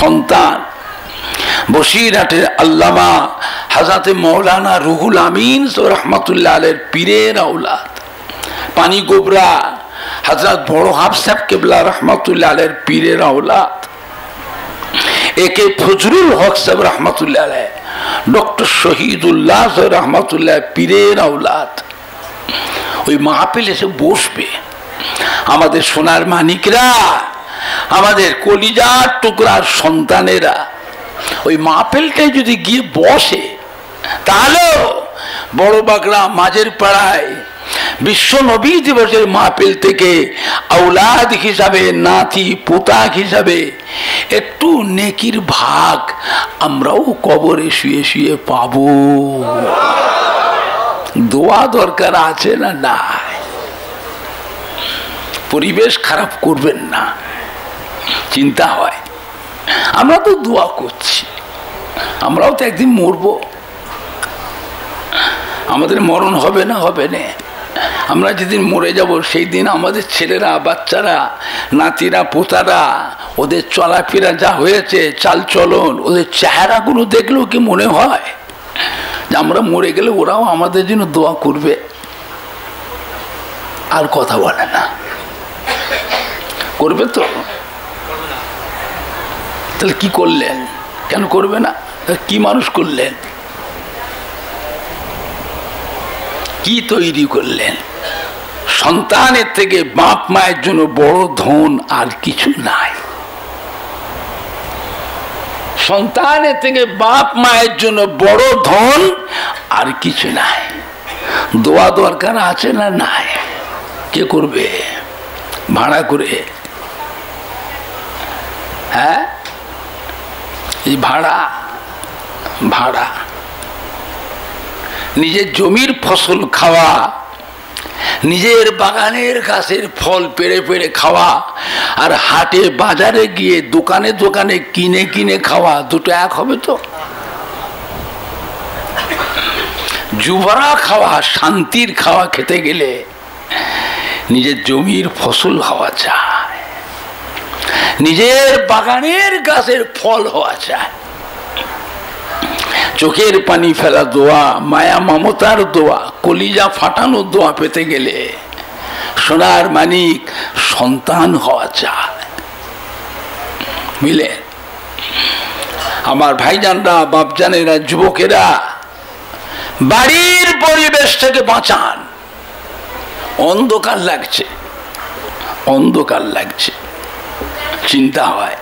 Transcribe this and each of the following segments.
সন্তান বসিরহাটের আল্লামা হযরতে মৌলানা রুহুল আমিন রহমাতুল্লাহ আলাইহির পীরের আওলাদ, পানি গোবরা হযরত বড় হাফসাব কেবলা রহমাতুল্লাহ আলাইহির পীরের আওলাদ, একে ফজলুল হক সাহেব রহমাতুল্লাহ আলাইহি, ডক্টর শহীদুল্লাহ রহমাতুল্লাহ পীরের আওলাদ ওই মাহফিল এসে বসবে। আমাদের সোনার মানিকরা, আমাদের কলিজার টুকরার সন্তানেরা ওই মাহফিলটায় যদি গিয়ে বসে, তাহলে বড় বাগড়া মাঝের পাড়ায় বিশ্ব নবী দিবসের মাহফিল থেকে আওলাদ হিসাবে, নাতি পোতাক হিসাবে একটু নেকির ভাগ আমরাও কবরে শুয়ে শুয়ে পাবো। দোয়া দরকার আছে না? নাই। পরিবেশ খারাপ করবেন না। চিন্তা হয় আমরা তো দোয়া করছি, আমরাও তো একদিন মরবো, আমাদের মরণ হবে না? হবে না। আমরা যেদিন মরে যাব সেই দিন আমাদের ছেলেরা, বাচ্চারা, নাতিরা, পোতারা, ওদের চলাফেরা যা হয়েছে, চালচলন, ওদের চেহারাগুলো দেখলেও কি মনে হয় যে আমরা মরে গেলে ওরাও আমাদের জন্য দোয়া করবে? আর কথা বলে না, করবে তো? তাহলে কি করলেন? কেন করবে না? কি মানুষ করলেন? কি তৈরি করলেন? সন্তানের থেকে বাপ মায়ের জন্য বড় ধন আর কিছু নাই। সন্তানের থেকে বাপ মায়ের জন্য বড় ধন আর কিছু নাই। দোয়া দরকার আছে না? নাই। কে করবে? ভাড়া করে? হ্যাঁ, এই ভাড়া ভাড়া নিজের জমির ফসল খাওয়া, নিজের বাগানের গাছের ফল পেড়ে পেড়ে খাওয়া, আর হাটে বাজারে গিয়ে দোকানে দোকানে কিনে কিনে খাওয়া, দুটো এক হবে তো? জুভরা খাওয়া, শান্তির খাওয়া খেতে গেলে নিজের জমির ফসল হওয়া চায়, নিজের বাগানের গাছের ফল হওয়া চায়। চোখের পানি ফেলা দোয়া, মায়া মমতার দোয়া, কলিজা ফাটানো দোয়া পেতে গেলে সোনার মানিক সন্তান হওয়া চায়। মিলে আমার ভাইজানরা, বাপজানেরা, যুবকেরা, বাড়ির পরিবেশ থেকে বাঁচান। অন্ধকার লাগছে, অন্ধকার লাগছে, চিন্তা হয়।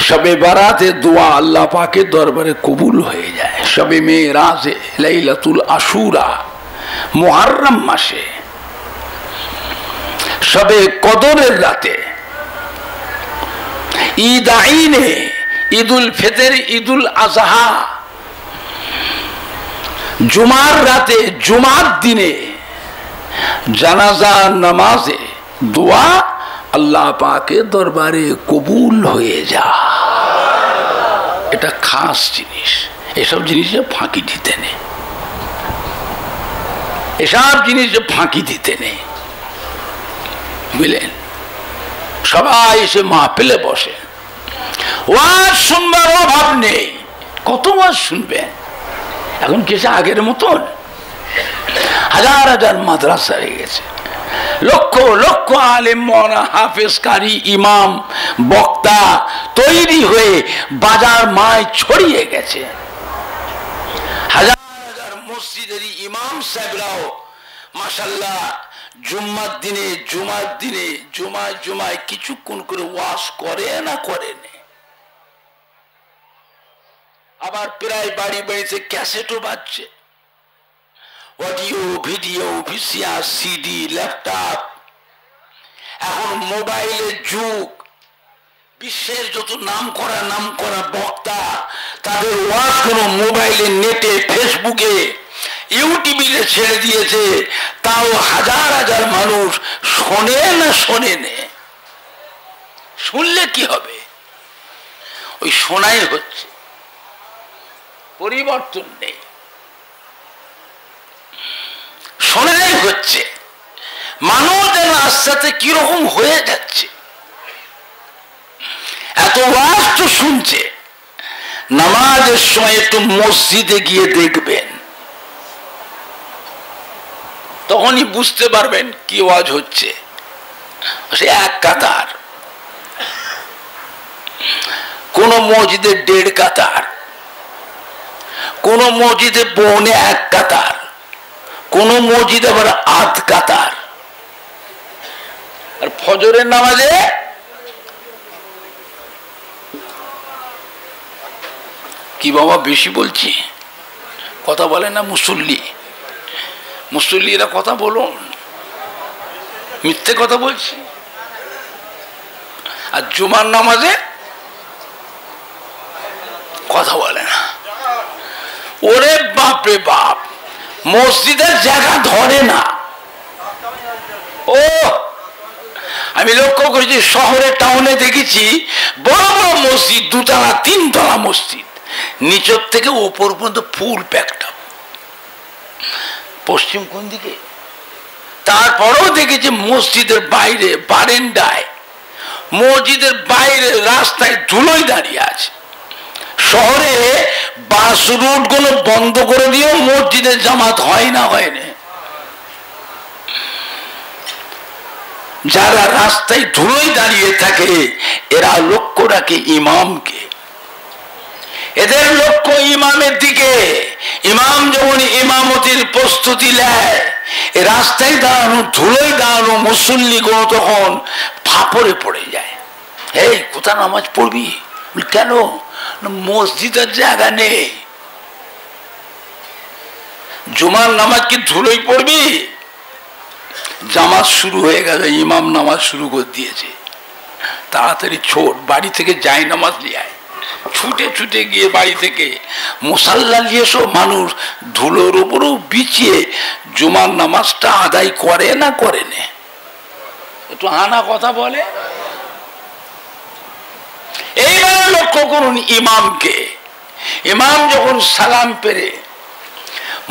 শবে বারাতে দোয়া আল্লাহ পাকের দরবারে কবুল হয়ে যায়। শবে মেরাজে, লাইলাতুল আশুরা, মুহররম মাসে, শবে কদরের রাতে, ঈদ আইনে, ঈদুল ফিতর, ঈদুল আজহা, জুমার রাতে, জুমার দিনে, জানাজা নামাজে দোয়া আল্লাহ পাকের দরবারে কবুল হয়ে যায়। এটা খাস জিনিস। এসব জিনিসে ফাঁকি দিতে নেই, এসব জিনিসে ফাঁকি দিতে নেই। বুঝলেন? সবাই এসে মাহফিলে বসে, ওয়াজ শুনবার অভাব নেই। কত ওয়াজ শুনবেন? এখন কিছু আগের মতন হাজার হাজার মাদ্রাসা হয়ে গেছে, লক্ষ লক্ষ আলেম, মওলানা, হাফেজ, কারি, ইমাম, বক্তা তৈরি হয়ে বাজার মায় ছড়িয়ে গেছে। হাজার হাজার মসজিদের ইমাম সাহেবরাও মাশাআল্লাহ জুম্মার দিনে, জুমার দিনে, জুমায় জুমায় কিছুক্ষণ করে ওয়াজ করে না করে না। আবার প্রায় বাড়ি বাড়িতে ক্যাসেটও বাজছে, audio, video, VCR, CD, laptop. এখন মোবাইলের যুগ। বিশ্বের যত নাম করা বক্তা তাদের ওয়াজ কোনো মোবাইলে, নেটে, ফেসবুকে, ইউটিউবে ছেড়ে দিয়েছে। তাও হাজার হাজার মানুষ শোনে না শোনে না। শুনলে কি হবে? ওই শোনাই হচ্ছে, পরিবর্তন নেই। শোনাই হচ্ছে। মানুষ যেন আস্তে আস্তে কিরকম হয়ে যাচ্ছে। ওয়াজ তো শুনছে, নামাজের সময় একটু মসজিদে গিয়ে দেখবেন, তখনই বুঝতে পারবেন কি ওয়াজ হচ্ছে। সে এক কাতার, কোন মসজিদে 1.5 কাতার, কোন মসজিদে পৌনে 1 কাতার, কোন মসজিদে আবার 1/2 কাতার। আর ফজরের নামাজে কি বাবা বেশি বলছি, কথা বলে না মুসল্লিরা কথা বলুন, মিথ্যে কথা বলছি। আর জুমার নামাজে কথা বলে না। ওরে বাপ রে বাপ, মসজিদের জায়গা ধরে না। ও আমি লক্ষ্য করেছি, শহরে টাউনে দেখেছি বড় বড় মসজিদ, 2 তলা 3 তলা মসজিদ, নিচের থেকে উপর পর্যন্ত ফুল প্যাকড আপ। পশ্চিম কোন দিকে? তারপরেও দেখেছি মসজিদের বাইরে বারান্দায়, মসজিদের বাইরে রাস্তায় ধুলোয় দাঁড়িয়ে আছে। শহরে বাস রুট গুলো বন্ধ করে দিয়েও মসজিদের জামাত হয় না। যারা রাস্তায় ধুলোয় দাঁড়িয়ে থাকে এরা লক্ষ্য রাখে ইমামকে, এদের লক্ষ্য ইমামের দিকে। ইমাম যখন ইমামতির প্রস্তুতি নেয়, রাস্তায় দাঁড়ানো ধুলোয় দাঁড়ানো মুসল্লিগুলো তখন ফাপড়ে পড়ে যায়। এই কোথায় নামাজ পড়বি? কেন? মসজিদের জায়গা নেই। জুমার নামাজ কি ধুলোয় পড়বি? জামাত শুরু হয়ে গেছে, ইমাম নামাজ শুরু করে দিয়েছে, তাড়াতাড়ি ছোট, বাড়ি থেকে যাই নামাজ নিয়ে আয়। ছুটে ছুটে গিয়ে বাড়ি থেকে মুসাল্লা নিয়ে এসো। মানুষ ধুলোর উপরেও বিছিয়ে জুমার নামাজটা আদায় করে না করে না? একটু আনা কথা বলে। এইবার লক্ষ্য করুন ইমামকে। ইমাম যখন সালাম পেরে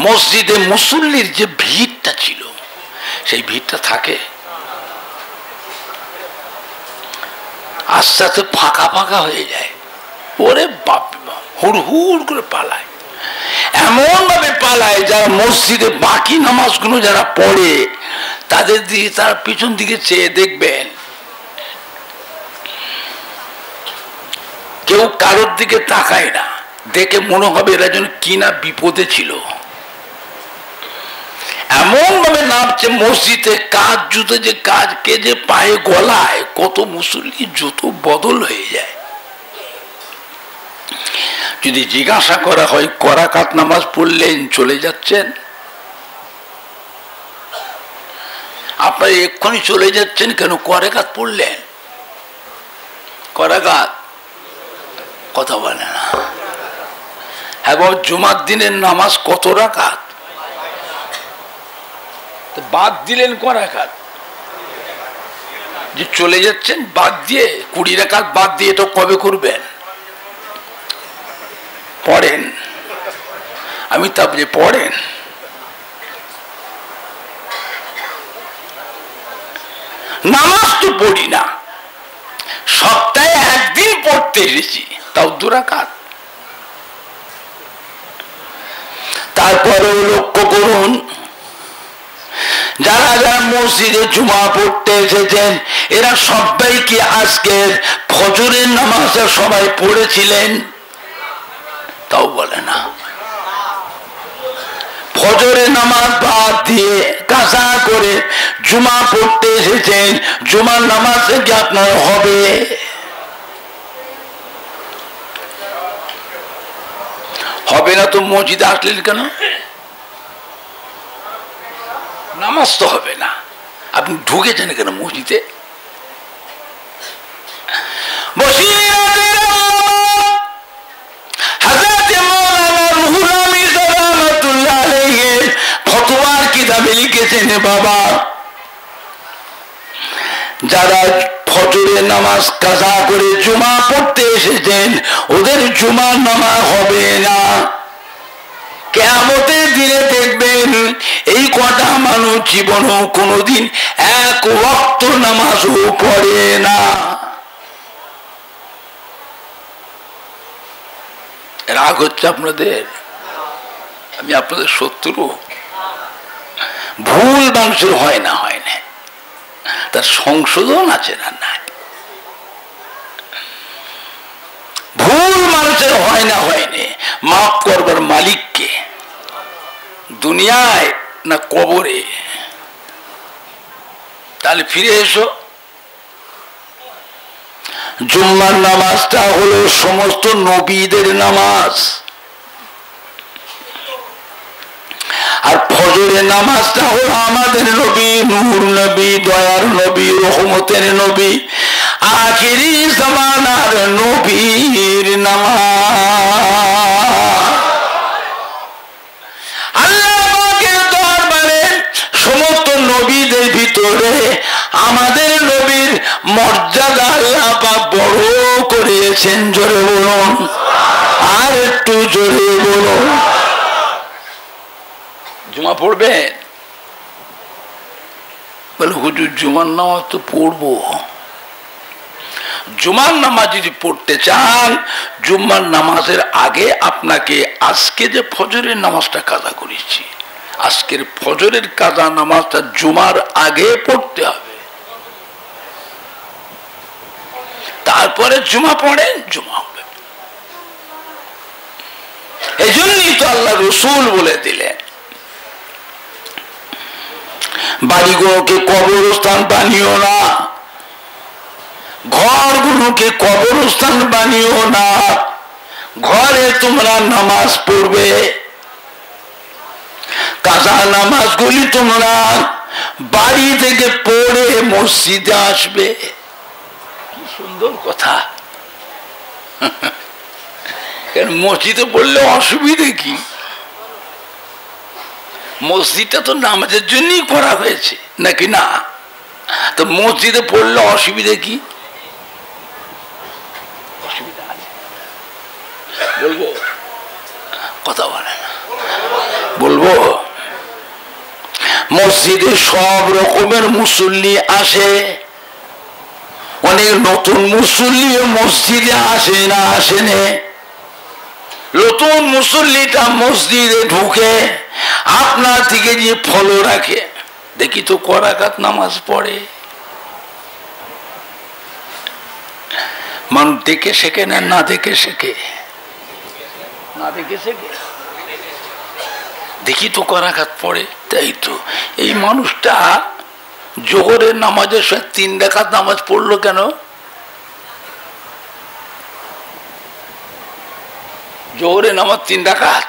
মসজিদে মুসল্লির যে ভিড়টা ছিল, সেই ভিড়টা থাকে, আস্তে আস্তে ফাঁকা ফাঁকা হয়ে যায়। ওরে বাপ, হুড় হুড় করে পালায়, এমন ভাবে পালায় যারা মসজিদে বাকি নামাজগুলো যারা পড়ে তাদের দিকে, তার পিছন দিকে চেয়ে দেখবেন কেউ কারোর দিকে তাকায় না। দেখে মনে হবে এরা যেন কিনা বিপদে ছিল। এমন ভাবে নামছে মসজিদে, কাজ জুতো যে কাজ কে যে পায়ে গলায়, কত মুসল্লি জুতো বদল হয়ে যায়। যদি জিজ্ঞাসা করা হয় করাকাত নামাজ পড়লেন চলে যাচ্ছেন, আপনারা এক্ষুনি চলে যাচ্ছেন কেন? করাকাত পড়লেন, করাকাত কথা বলে না। হ্যাঁ বাবা, জুমার দিনের নামাজ কত রাকাত? বাদ দিলেন করাকাত, যে চলে যাচ্ছেন বাদ দিয়ে 20 রাকাত বাদ দিয়ে তো কবে করবেন? পড়েন, আমি তা বলি পড়েন। নামাজ তো পড়ি না, সপ্তাহে 1 দিন পড়তে এসেছি, তাও 2 রাকাত। তারপরেও লক্ষ্য করুন, যারা যারা মসজিদে জুমা পড়তে এসেছেন এরা সবাই কি আজকের ফজরের নামাজটা সবাই পড়েছিলেন? তাও বলে না। ফজরের নামাজ বাদ দিয়ে কাজা করে জুমা পড়তে এসেছেন, জুমার নামাজ কি আপনার হবে? হবে না তো মসজিদে আসলেন কেন? নামাজ তো হবে না, আপনি ঢুকেছেন কেন মসজিদে? ফতোয়ার কিতাবে লিখেছেন বাবা, যারা ফজরের নামাজ কাজা করে জুমা পড়তে এসেছেন ওদের জুমার নামাজ হবে না। কিয়ামতের দিনে দেখবেন এই কটা মানুষ জীবনেও কোনোদিন 1 ওয়াক্ত নামাজও পড়ে না। রাগ হচ্ছে আপনাদের? আমি আপনাদের শত্রু? ভুল মানুষের হয় না, হয় না, তার সংশোধন আছে না নাই? ভুল মানুষের হয় না, হয়নি, মাফ করবার মালিককে? দুনিয়ায় না কবরে? তাহলে ফিরে এসো। জুম্মার নামাজটা হলো সমস্ত নবীদের নামাজ, আর ফজরের নামাজটা হলো আমাদের নবী, নূর নবী, দয়ার নবী, রহমতের নবী, আখিরি জামানার নবীর নামাজ। আল্লাহর দরবারে সমস্ত নবীদের ভিতরে আমাদের নবীর মর্যাদা আল্লাহ পাক বড় করেছেন। জোরে বলুন, আর একটু জোরে বলুন। জুমা পড়বেন? বলে হুজুর জুমার নামাজ তো পড়বো। জুমার নামাজ যদি পড়তে চান, জুম্মার নামাজের আগে আপনাকে আজকে যে ফজরের নামাজটা কাজা করেছি, আজকের ফজরের কাজা নামাজটা জুমার আগে পড়তে হবে, তারপরে জুমা পড়েন, জুমা হবে। এই জন্যই তো আল্লাহ রসুল বলে দিলেন, বাড়িগুলোকে কবরস্থান বানিও না, ঘরগুলোকে কবরস্থান বানিও না, ঘরে তোমরা নামাজ পড়বে, কাজা নামাজগুলি তোমরা বাড়ি থেকে পড়ে মসজিদে আসবে। কি সুন্দর কথা! মসজিদে পড়লে অসুবিধে কি? মসজিদটা তো নামাজের জন্যই করা হয়েছে, নাকি না? তো মসজিদে পড়লে অসুবিধে কি? অসুবিধা আছে? বলবো? কথা বলে না, বলবো। মসজিদে সব রকমের মুসল্লি আসে, অনেক নতুন মুসল্লি মসজিদে আসে না, আসেনে? নতুন মুসল্লিটা মসজিদে ঢুকে আপনার থেকে যে ফলো রাখে, দেখি তো ক রাকাত নামাজ পড়ে। মানুষ দেখে শেখে না, না দেখে শেখে? না দেখে শেখে। দেখি তো ক রাকাত পড়ে। তাই তো এই মানুষটা জোহরের নামাজের সাথে 3 রাকাত নামাজ পড়লো কেন? জোহরের নামাজ 3 রাকাত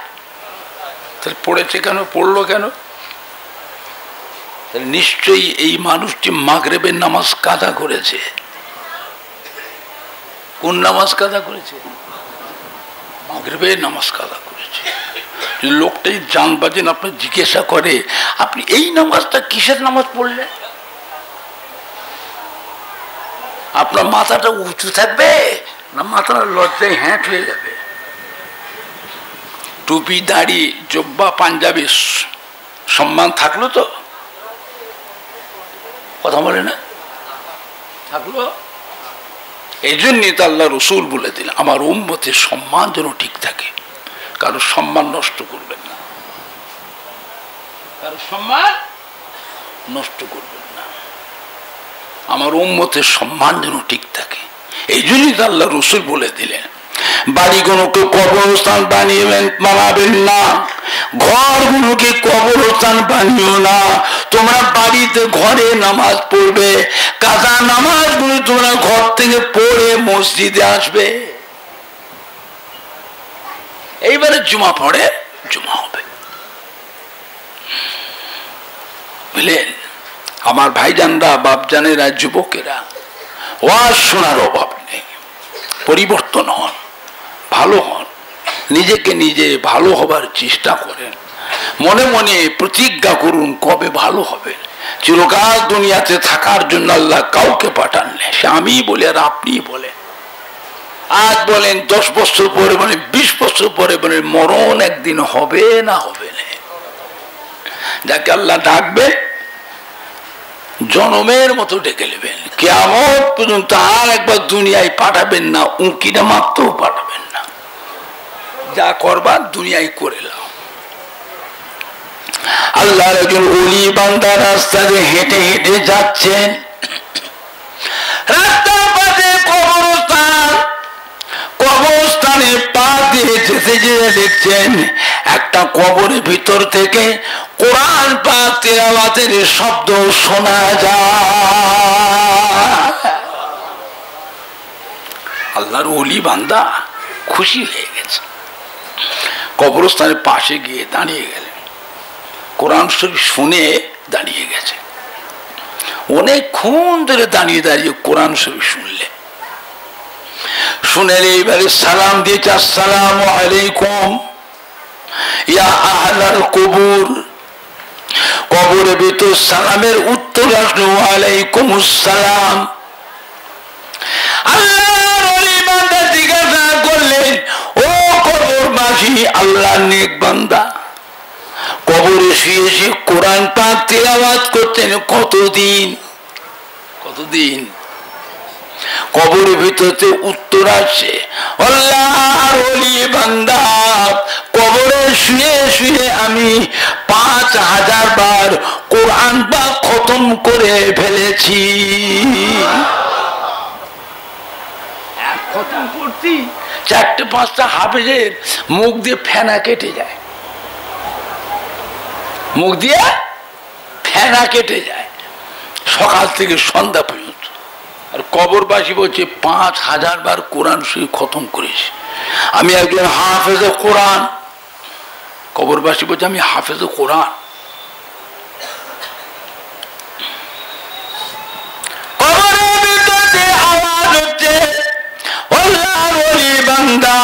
পড়েছে কেন, পড়লো কেন? নিশ্চয়ই এই মানুষটি মাগরিবের নামাজ কাজা করেছে। কোন নামাজ কাজা করেছে? মাগরিবের নামাজ কাজা করেছে। লোকটাই জানবাজেন আপনার জিজ্ঞাসা করে, আপনি এই নামাজটা কিসের নামাজ পড়লেন? আপনার মাথাটা উঁচু থাকবে না মাথাটা লজ্জায় হ্যাঁট হয়ে যাবে? টুপি, দাড়ি, জব্বা, পাঞ্জাবি সম্মান থাকলো তো? কথা বলে না? থাকলো। এই জন্যই তো আল্লাহ রসুল বলে দিলেন, আমার উম্মতের সম্মান যেন ঠিক থাকে, কারো সম্মান নষ্ট করবেন না, কারো সম্মান নষ্ট করবেন না, আমার উম্মতের সম্মান যেন ঠিক থাকে। এই জন্যই তো আল্লাহ রসুল বলে দিলেন, বাড়িগুলোকে কবরস্থান বানাবেন না, ঘরগুলোকে কবরস্থান বানিও না। তোমরা বাড়িতে ঘরে নামাজ পড়বে, কাজা নামাজগুলো তোমরা ঘর থেকে পড়ে মসজিদে আসবে। এইবারে জুমা পড়ে, জুমা হবে। বুঝলেন? আমার ভাইজানরা, বাপজানেরা, যুবকেরা, ওয়াজ শোনার অভাব নেই। পরিবর্তন হন, ভালো হন, নিজেকে নিজে ভালো হবার চেষ্টা করেন, মনে মনে প্রতিজ্ঞা করুন কবে ভালো হবে। চিরকাল দুনিয়াতে থাকার জন্য আল্লাহ কাউকে পাঠান না, সে আমি বলে আর আপনি বলে। আজ বলেন, 10 বছর পরে বলেন, 20 বছর পরে বলেন, মরণ একদিন হবে না হবে না। যাকে আল্লাহ ডাকবে জনমের মতো ডেকে নেবেন, কিয়ামত পর্যন্ত আর একবার দুনিয়ায় পাঠাবেন না, উঁকিটা মাত্রও পাঠাবেন না। যা করবার দুনিয়ায় করে নাও। আল্লাহর একজন ওলি বান্দা রাস্তা দিয়ে হেঁটে হেঁটে যাচ্ছেন, রাস্তার পাশে কবরস্থান, কবরস্থানে পা দিয়ে যেতে যেতে দেখছেন একটা কবরের ভিতর থেকে কোরআন পাক তিলাওয়াতের শব্দ শোনা যায়। আল্লাহর ওলি বান্দা খুশি হয়ে গেছে, কবরস্থানের পাশে গিয়ে দাঁড়িয়ে গেলেন, কোরআন শরীফ শুনে দাঁড়িয়ে গেছে। অনেকক্ষণ ধরে দাঁড়িয়ে দাঁড়িয়ে কোরআন শরীফ শুনলেন, শুনে এইবারে সালাম দিয়েছে, আসসালামু আলাইকুম ইয়া আহলাল কবর। কবরের ভিতর সালামের উত্তর আসলো ওয়ালাইকুম আসসালাম। আল্লাহর ওলি বান্দা জিজ্ঞাসা করলেন, ও কবরবাসী, আল্লাহর নেক বান্দা, কবরে শুয়ে শুয়ে কোরআন পাক তিলাওয়াত করতেন কতদিন? কতদিন? কবরের ভিতরে উত্তর আসছে, আল্লাহর ওলি বান্দা, কবরে শুয়ে শুয়ে আমি 5000 বার কোরআন পাক খতম করে ফেলেছি। খতম করছি 4-5টা হাফেজের মুখ দিয়ে ফেনা কেটে যায়, মুখ দিয়ে ফেনা কেটে যায় সকাল থেকে সন্ধ্যা পর্যন্ত। আর কবরবাসী বলছে 5000 বার কোরআন শরীফ খতম করেছি, আমি একজন হাফেজে কোরআন। কবরবাসী বলছে আমি হাফেজে কোরআন। কবরের ভিতরে আওয়াজ হচ্ছে, আল্লাহর ওলি বান্দা,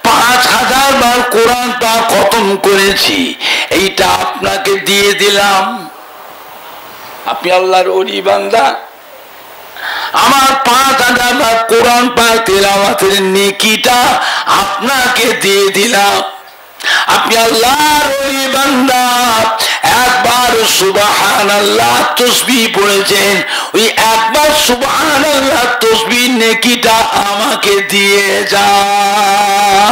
5000 বার কোরআন পাক খতম করেছি, এইটা আপনাকে দিয়ে দিলাম। আপনি আল্লাহর ওলি বান্দা, আমার 5000 বার কোরআন পাক তিলাওয়াতের নেকিটা আপনাকে দিয়ে দিলাম। আপনি আল্লাহর ওলি বান্দা, একবার সুবহানাল্লাহ তাসবিহ পড়েছেন, ওই একবার সুবহানাল্লাহ তাসবিহ নেকিটা আমাকে দিয়ে যান।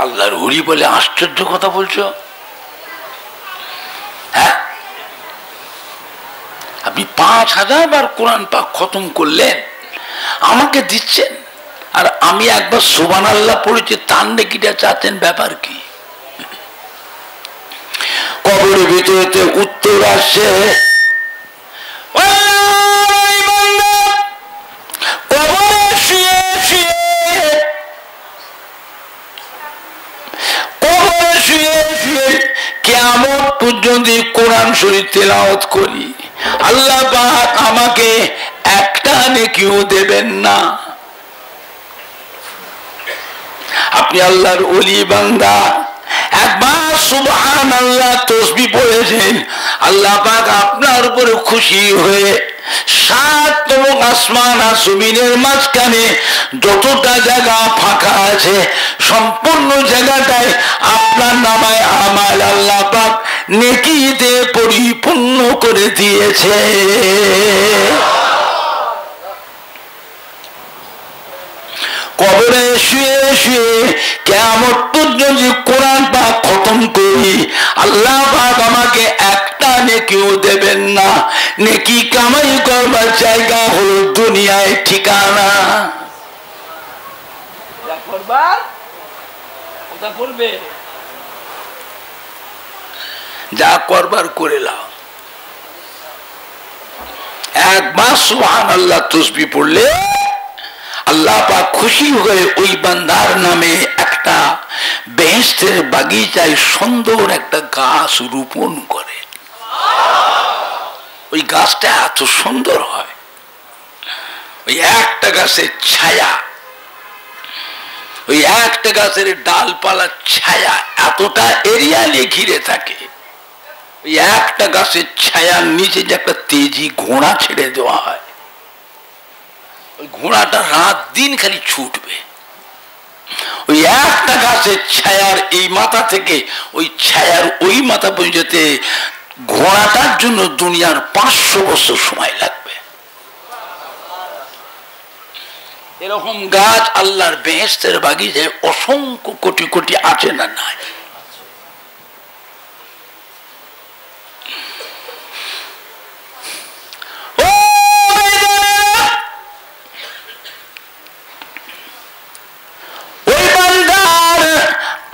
আল্লাহর ওলি বলে, আশ্চর্য কথা বলছো, হ্যাঁ? আপনি 5000 বার কোরআন পাক খতম করলেন, আমাকে দিচ্ছেন, আর আমি একবার সুবহানাল্লাহ পড়েছি, তার নেকিটা চাচ্ছেন, ব্যাপার কি? কবরের ভিতরে উত্তর আসছে, কবরে শুয়ে শুয়ে, কবরে শুয়ে শুয়ে কিয়ামত পর্যন্ত কোরআন শরীফ তেলাওয়াত করি, আল্লাহ পাক আমাকে একটা নেকিও দেবেন না। আপনি আল্লাহর ওলি বান্দা, একবার সুবহানাল্লাহ তাসবিহ পড়েছেন, আল্লাহ পাক আপনার উপরে খুশি হয়ে 7তম আসমান আর জমিনের মাঝখানে যতটা জায়গা ফাঁকা আছে সম্পূর্ণ জায়গাটায় আপনার নামায় আমাল আল্লাহ পাক নেকিতে পরিপূর্ণ করে দিয়েছে। কবরে শুয়ে শুয়ে কিয়ামত পর্যন্ত কোরআন পাক খতম করি, আল্লাহ পাক আমাকে একটা নেকিও দেবেন না। নেকি কামাই করবার জায়গা হলো দুনিয়ায় ঠিকানা। যা করবার ওটা করবে, যা করবার করে নাও। একবার সুবহানাল্লাহ তাসবিহ পড়লে আল্লাহ পাক খুশি হয়ে ওই বান্দার নামে একটা বেহেশতের বাগিচায় সুন্দর একটা গাছ রোপণ করে। ওই গাছটা এত সুন্দর হয়, ওই একটা গাছের ছায়া, ওই একটা গাছের ডালপালার ছায়া এতটা এরিয়ালে ঘিরে থাকে। ওই একটা গাছের ছায়ার নিচে যে একটা তেজি ঘোড়া ছেড়ে দেওয়া হয়, ওই ঘোড়াটা রাত দিন খালি ছুটবে। ওই একটা গাছের ছায়ার এই মাথা থেকে ওই ছায়ার ওই মাথা পর্যন্ত ঘোড়াটার জন্য দুনিয়ার 500 বছর সময় লাগবে। এরকম গাছ আল্লাহর বেহেশতের বাগিচায় অসংখ্য কোটি কোটি আছে না নাই? ওই বান্দার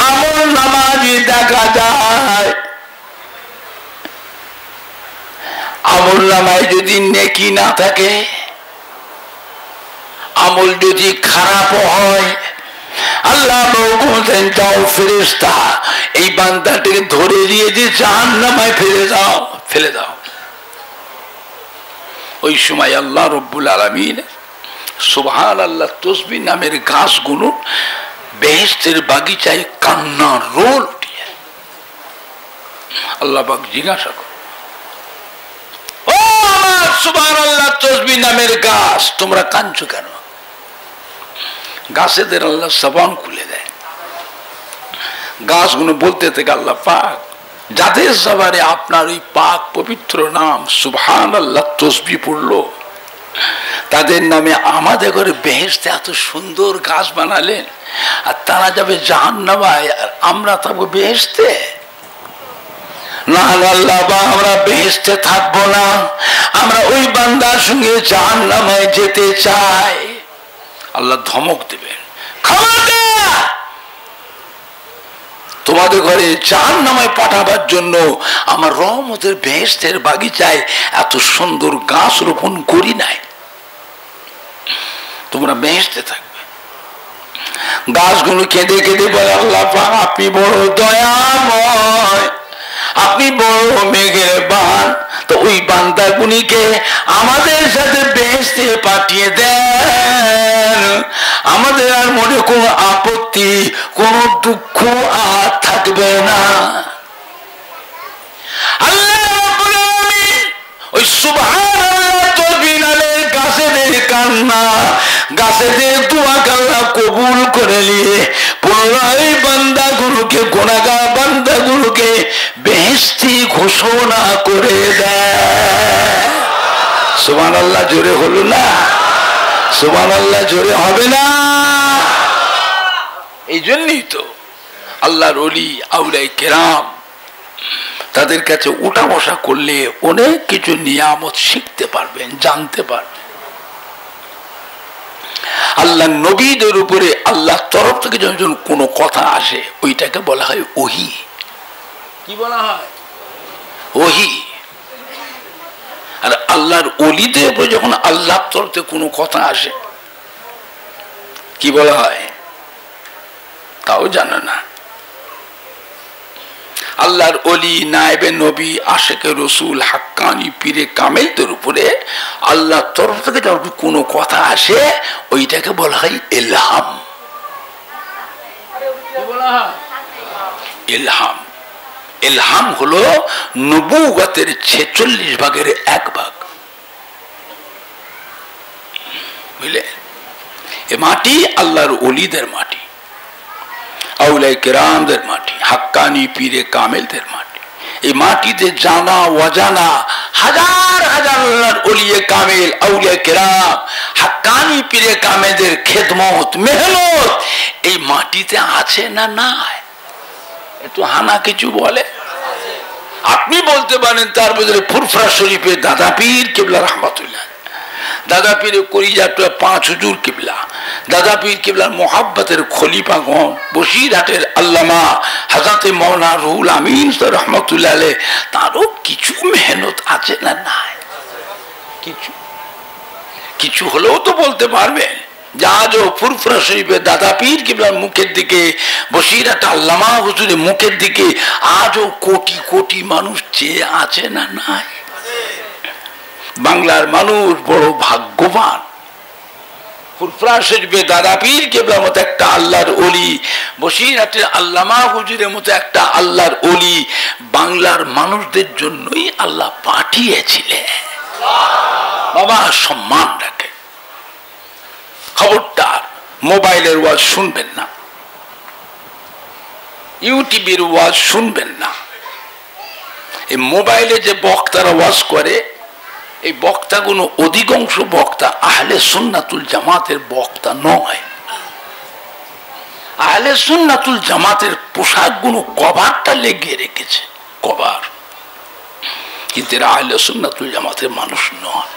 আমল নামাজি দেখা যায়, আমল নামায় যদি নেকি না থাকে, আমল যদি খারাপ হয়, আল্লাহ বলতেন যাও ফেরেশতা এই বান্দাটাকে ধরে দিয়ে যে জাহান্নামায় ফেলে দাও। ওই সময় আল্লাহ রব্বুল আলামিন সুবহানাল্লাহ তাসবিহ নামের গাছগুলো বেহেশতের বাগিচায় কান্না রোল উঠিয়ে আল্লাহ পাক জিজ্ঞাসা করে, ও আমার সুবহানাল্লাহ তাসবিহ নামের গাছ তোমরা কাঁদছো কেন? গাছেদের আল্লাহ জবান খুলে দেয়, গাছগুলো বলতে থেকে আল্লাহ পাক যাদের জবানে আপনার ওই পাক পবিত্র নাম সুবহানাল্লাহ তাসবিহ পড়লো, তাদের নামে আমাদের ঘরে বেহেশতে এত সুন্দর গাছ বানালেন, আর তারা যাবে জাহান্নামায় আর আমরা থাকবো বেহেশতে। না আল্লাহ, আমরা বেহেশতে থাকবো না, আমরা ওই বান্দার সঙ্গে জাহান্নামায় যেতে চাই। আল্লাহ ধমক দেবেন, খবরদার, তোমাদের ঘরে জাহান্নামায় পাঠাবার জন্য আমার রহমতের বেহেশতের বাগিচায় এত সুন্দর গাছ রোপণ করি নাই, তোমরা বেহেশতে থাকবে। গাছগুলো কেঁদে কেঁদে বলে, আল্লাহ পাক আপনি বড় দয়াময়, আপনি বড় মেহেরবান, তো ওই বান্দাগুলিকে আমাদের সাথে বেহেশতে পাঠিয়ে দেন, আমাদের আর মনে কোনো আপত্তি কোনো দুঃখ আর থাকবে না। আল্লাহ রাব্বুল আলামিন ওই সুবহানাল্লাহ তাসবিহ নামের গাছেদের কান্না, গাছেদের দোয়া আল্লাহ কবুল করে নিয়ে পুনরায় বান্দাগুলোকে, গুনাহগার বান্দাগুলোকে বেহেশতি ঘোষণা করে দেয়। সুবহানাল্লাহ জোরে হলো না? সুবহানাল্লাহ জোরে হবে না? এই জন্যই তো আল্লাহর ওলি আউলিয়া কেরাম তাদের কাছে উঠা বসা করলে অনেক কিছু নিয়ামত শিখতে পারবেন, জানতে পারবেন। আল্লাহ নবীদের উপরে আল্লাহর তরফ থেকে যখন কোনো কথা আসে ওইটাকে বলা হয় ওহী। কি বলা হয়? ওহী। আর আল্লাহর ওলিদের উপরে যখন আল্লাহর তরফ থেকে কোনো কথা আসে কি বলা হয় তাও জানে না। আল্লাহর ওলি, নায়েবে নবী, আশেকে রসুল, হাক্কানি পীরে কামেলদের উপরে আল্লাহর তরফ থেকে যখন কোনো কথা আসে ওইটাকে বলা হয় ইলহাম। ইলহাম। ইলহাম হলো নবুয়তের 46 ভাগের 1 ভাগ। বুঝলে? এ মাটি আল্লাহর ওলিদের মাটি, আউলিয়া কেরামদের মাটি, হাক্কানি পীরে কামেলদের মাটি। এই মাটিতে জানা অজানা হাজার হাজার আল্লাহর ওলিয়ে কামেল, আউলিয়া কেরাম, হাক্কানি পীরে কামেলদের খেদমত, মেহনত এই মাটিতে আছে না নাই? একটু হানা কিছু বলে। আপনি বলতে পারেন তার ভিতরে ফুরফুরা শরীফের দাদা পীর কিবলা রহমাতুল্লাহ, দাদা পীরের কলিজাটা 5 হুজুর কিবলা, দাদা পীর কিবলার মোহাব্বতের খলিফাগণ, বসিরহাটের আল্লামা হযরত মাওলানা রুহুল আমিন রহমাতুল্লাহ আলাইহি, তারও কিছু মেহনত আছে না নাই? কিছু কিছু হলেও তো বলতে পারবেন। যাজও ফুরফুরা শরীফের দাদা পীর কিবলার মুখের দিকে, বসিরহাট আল্লামা হুজুরের মুখের দিকে আজও কোটি কোটি মানুষ চেয়ে আছে না নাই? বাংলার মানুষ বড় ভাগ্যবান। ফুরফুরা শরীফের দাদা পীর কিবলার মতো একটা আল্লাহর ওলি, বসিরহাটের আল্লামা হুজুরের মতো একটা আল্লাহর ওলি বাংলার মানুষদের জন্যই আল্লাহ পাঠিয়েছিলেন। বাবা সম্মান রাখে। খবরদার মোবাইলের ওয়াজ শুনবেন না, ইউটিউবের ওয়াজ শুনবেন না। এই মোবাইলে যে বক্তারা ওয়াজ করে এই বক্তাগুলো অধিকাংশ বক্তা আহলে সুন্নাতুল জামাতের বক্তা নয়। আহলে সুন্নাতুল জামাতের পোশাকগুলো কভারটা লেগে রেখেছে, কভার, কিন্তু এরা আহলে সুন্নাতুল জামাতের মানুষ নয়।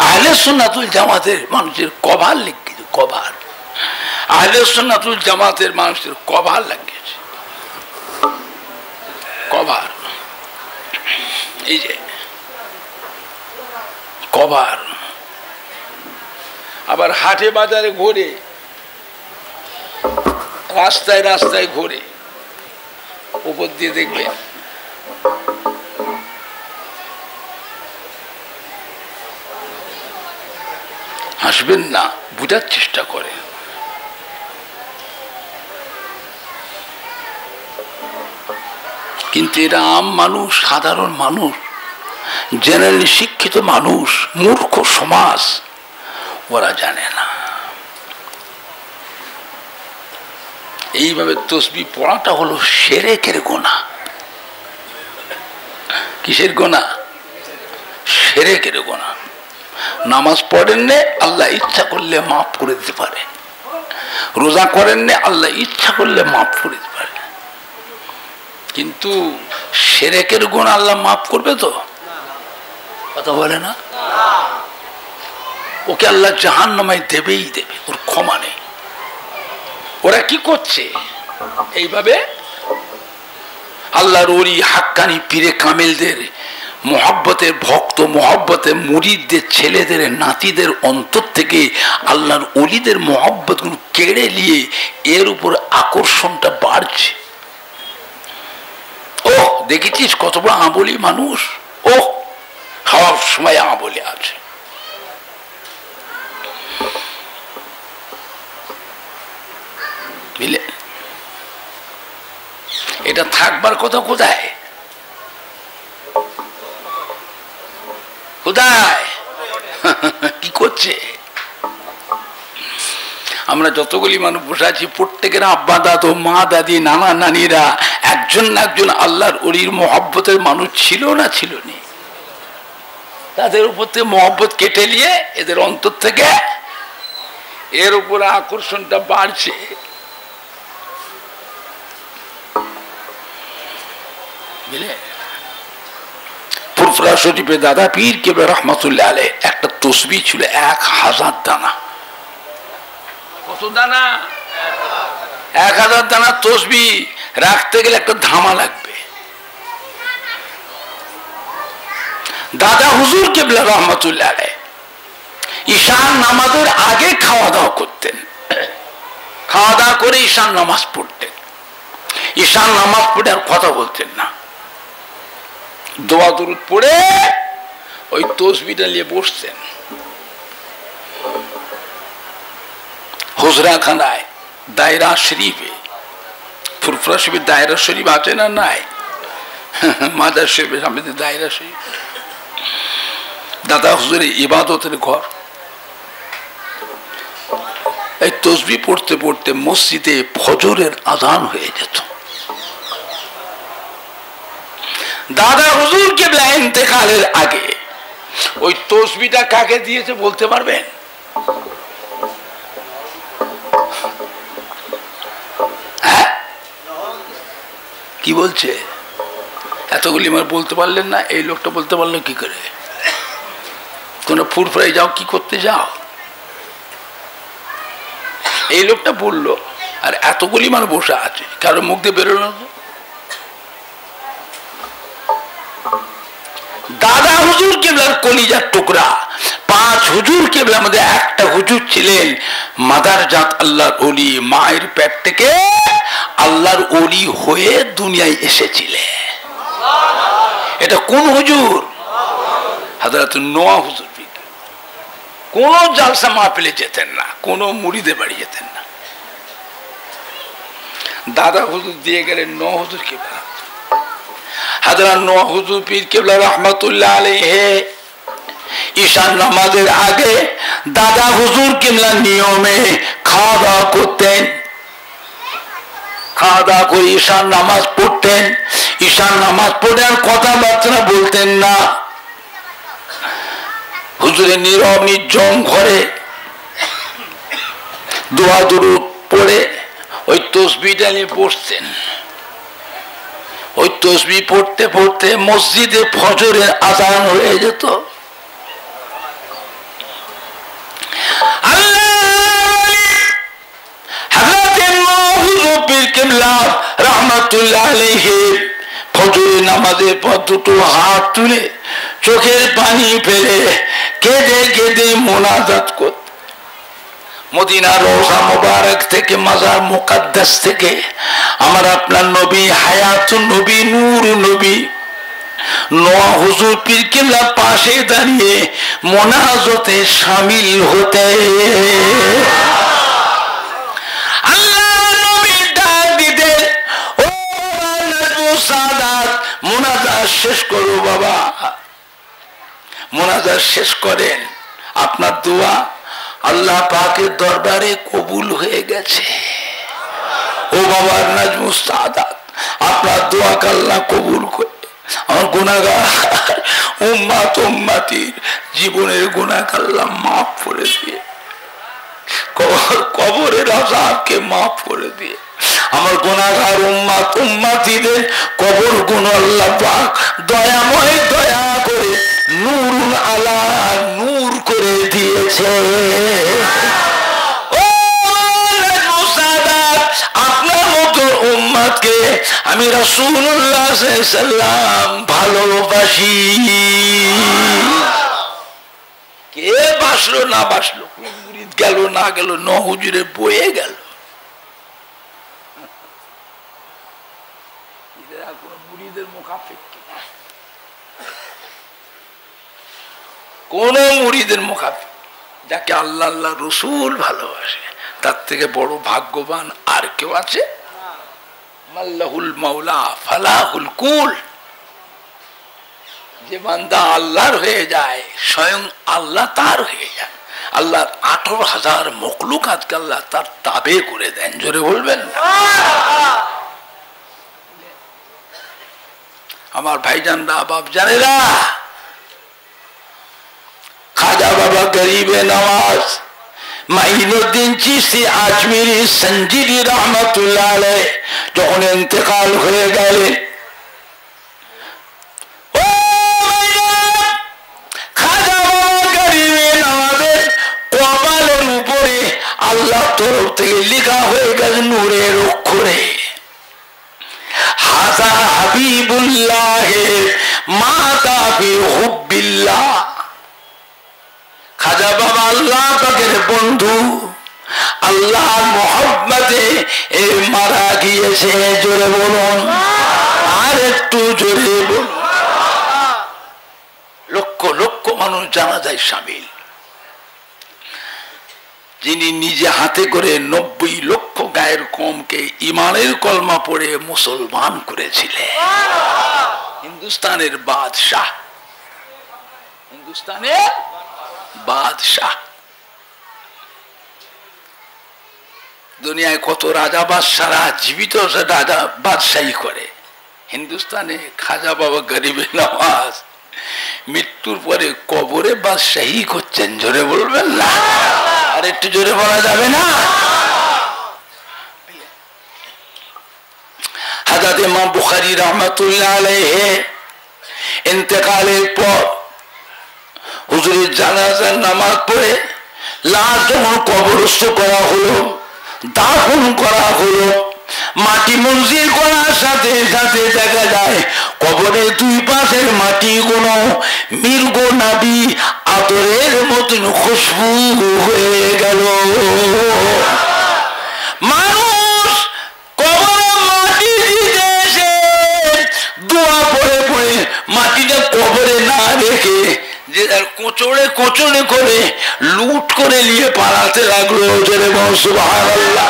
আহলে সুন্নাতুল জামাতের মানুষের কভার লেগেছে, কভার। আহলে সুন্নাতুল জামাতের মানুষের কভার লাগিয়েছে, কভার। এই যে কভার। আবার হাটে বাজারে ঘোরে, রাস্তায় রাস্তায় ঘোরে, উপর দিয়ে দেখবে হাসবেন না, বুঝার চেষ্টা করে। কিন্তু এরা আম মানুষ, সাধারণ মানুষ, জেনারেলি শিক্ষিত মানুষ, মূর্খ সমাজ, ওরা জানে না। এইভাবে তসবিহ পড়াটা হলো শিরকের গুনাহ। কিসের গুনাহ? শিরকের গুনাহ। নামাজ পড়েন না, আল্লাহ ইচ্ছা করলে মাফ করে দিতে পারে। রোজা করেন না, আল্লাহ ইচ্ছা করলে মাফ করে দিতে পারে। কিন্তু শিরকের গুনাহ আল্লাহ মাফ করবে তো? কথা বলে না? ওকে আল্লাহ জাহান্নামে দেবেই দেবে, ওর ক্ষমা নেই। ওরা কি করছে? এইভাবে আল্লাহর ওলি হাক্কানি পীরে কামেলদের মহব্বতের ভক্ত, মহব্বতের মুরিদদের ছেলেদের নাতিদের অন্তর থেকে আল্লাহর ওলিদের মহব্বত গুলো কেড়ে নিয়ে এর উপর আকর্ষণটা বাড়ছে। ও দেখেছিস কত বড় আবলি মানুষ, ও সব সময় আবলি আছে। বুঝলে? এটা থাকবার কথা কোথায়? কোথায়? কি করছে? আমরা যতগুলি মানুষ বসে আছি, প্রত্যেকের আব্বা দাদু, মা দাদি, নানা নানিরা একজন না একজন আল্লাহর ওলির মহব্বতের মানুষ ছিল না ছিল নি? তাদের উপর থেকে মহব্বত কেটে নিয়ে এদের অন্তর থেকে এর উপরে আকর্ষণটা বাড়ছে। বুঝলে? ফুরফুরা শরীফে দাদা পীর কেবল রহমতুল্লাহ আলাইহ একটা তসবিহ ছিল 1000 দানা। কত দানা? 1000 দানা তসবিহ রাখতে গেলে একটা ধামা লাগবে। দাদা হুজুর কেবলা রহমতুল্লাহ আলাইহ ঈশান নামাজের আগে খাওয়া দাওয়া করতেন, খাওয়া দাওয়া করে ঈশান নামাজ পড়তেন। ঈশান নামাজ পড়ে আর কথা বলতেন না, দোয়া দুরুদ পড়ে ওই তসবিহটা নিয়ে বসতেন হুজরাখানায়, দায়রা শরীফে। ফুরফুরা শরীফে দায়রা শরীফ আছে না? নাই। মাদার শরীফের সামনে দায়রা শরীফ, দাদা হুজুরের ইবাদতের ঘর। এই তসবিহ পড়তে পড়তে মসজিদে ফজরের আযান হয়ে যেত। দাদা হুজুর কেবলা ইন্তেকালের আগে ওই তসবিহটা কাকে দিয়েছে বলতে পারবেন? হ্যাঁ, কি বলছে? এতগুলি আমার বলতে পারলেন না, এই লোকটা বলতে পারলো কি করে? তোমরা ফুরফুরায় যাও, কি করতে যাও? এই লোকটা বললো, আর এতগুলি মানুষ বসে আছে, কারো মুখ দিয়ে বেরোলো না। দাদা হুজুর কেবলার কলিজার টুকরা 5 হুজুর কেবলার মধ্যে একটা হুজুর ছিলেন মাদারজাত আল্লাহর ওলি, মায়ের পেট থেকে আল্লাহর ওলি হয়ে দুনিয়ায় এসেছিলেন। এটা কোন হুজুর? হযরত নোয়া হুজুর। কোন জালসা মাহফিলে যেতেন না, কোন মুরিদের বাড়ি যেতেন না। দাদা হুজুর দিয়ে গেলেন নোয়া হুজুর কেবলা। হযরত নোয়া হুজুর পীর কেবলা রহমাতুল্লাহ আলাইহি ঈশান নামাজের আগে দাদা হুজুর কেবলা নিয়মে খাওয়া দাওয়া করতেন, খাওয়া দাওয়া করে ঈশান নামাজ পড়তেন। ঈশান নামাজ পড়ে আর কথাবার্তা বলতেন না। হুজুরে নীরব নির্জন ঘরে দোয়া দুরূদ পড়ে ওই তসবিহটা নিয়ে পড়তেন। ওই তসবিহ পড়তে পড়তে মসজিদে ফজরের আযান হয়ে যেত। ফজরের নামাজের পর দুটো হাত তুলে চোখের পানি ফেলে কেঁদে কেঁদে মোনাজাত করত। মদিনা রওজা মুবারক থেকে মাজার মুকাদ্দাস থেকে আমার আপনার নবী হায়াতুন নবী নূর নবী নোয়া হুজুর পীর কেবলা পাশে দাঁড়িয়ে মোনাজাতে শামিল হতে। আল্লাহ নবী ডাক দিতে, ও নাজমুস সাদাত মোনাজাত শেষ করো বাবা। মোনাজাত শেষ করেন, আপনার দোয়া আল্লাহ পাকের দরবারে কবুল হয়ে গেছে। ও বাবা নাজমুস সাদাত, আপনার দোয়াকে আল্লাহ কবুল করে আমার গুনাহগার উম্মত উম্মতির জীবনের গুনাহকে আল্লাহ মাফ করে দিয়ে, কবরের আযাবকে মাফ করে দিয়ে আমার গুনাহগার উম্মত উম্মতিদের কবর গুনাহ আল্লাহ পাক দয়াময় দয়া করে নূরুন আলা নূর করে দিয়েছে। ও নাজমুস সাদাত, আপনার মতো উম্মতকে আমি রাসূলুল্লাহ সাল্লাল্লাহু আলাইহি ওয়াসাল্লাম ভালোবাসি। কে বাসলো না বাসলো, মুরিদ গেল না গেল, ন হুজুরে বয়ে গেল, মুরিদের মুখাফিক কোন মুরিদের মুখাফিক যাকে আল্লাহ আল্লাহ রসুল ভালোবাসে, তার থেকে বড় ভাগ্যবান আর কেউ আছে? মাল্লাহুল মাওলা ফালাহুল কুল। যে বান্দা আল্লাহর হয়ে যায় স্বয়ং আল্লাহ তার হয়ে যায়। আল্লাহ 18,000 মখলুকাতকে আল্লাহ তার তাবে করে দেন। জোরে বলবেন না? আমার ভাইজানরা বাপ জানেরা, খাজা বাবা গরিবে নওয়াজ মাইনুদ্দিন চিশতি আজমিরি সঞ্জিরি রহমতুল্লাহ আলাইহ যখন ইন্তেকাল হয়ে গেলেন, খাজা বাবা গরিবে নওয়াজের কপালের উপরে আল্লাহর তরফ থেকে লেখা হয়ে গেছে নূরের অক্ষরে, হাযা হাবিবুল্লাহ মাতা ফি হুব্বিল্লাহ। খাজা বাবা আল্লাহ পাকের বন্ধু, আল্লাহর মোহাব্বতে মারা গিয়েছে। জোরে বলুন, আর একটু জোরে বলুন। লক্ষ লক্ষ মানুষ জানাজায় শামিল, যিনি নিজে হাতে করে 90 লক্ষ গায়ের কমকে ইমানের কলমা পড়ে মুসলমান করেছিলেন। হিন্দুস্তানের বাদশাহ, হিন্দুস্তানের বাদশাহ। দুনিয়ায় কত রাজা বাদশারা জীবিত রাজা বাদশাহী করে, হিন্দুস্তানে খাজা বাবা গরিবে নওয়াজ মৃত্যুর পরে কবরে বাদশাহী করছেন। জোরে বলবেন না? আর একটু জোরে বলা যাবে না? হযরত ইমাম বুখারী রহমাতুল্লাহ আলাইহি ইন্তেকালের পর হুজুরের জানাজার নামাজ পড়ে লাশ যখন কবরস্থ করা হলো, দাফন করা হলো, মাটি মঞ্জিল করার সাথে সাথে দেখা যায় কবরের দুই পাশের মাটিগুলো মৃগ নাভি আতরের মতন খুশবু হয়ে গেল। মানুষ কবরে মাটি দিতে এসে দোয়া পড়ে পড়ে মাটিটা কবরে না রেখে যে কোচড়ে কোচড়ে করে লুট করে নিয়ে পালাতে লাগলো। জোরে বল সুবহানাল্লাহ।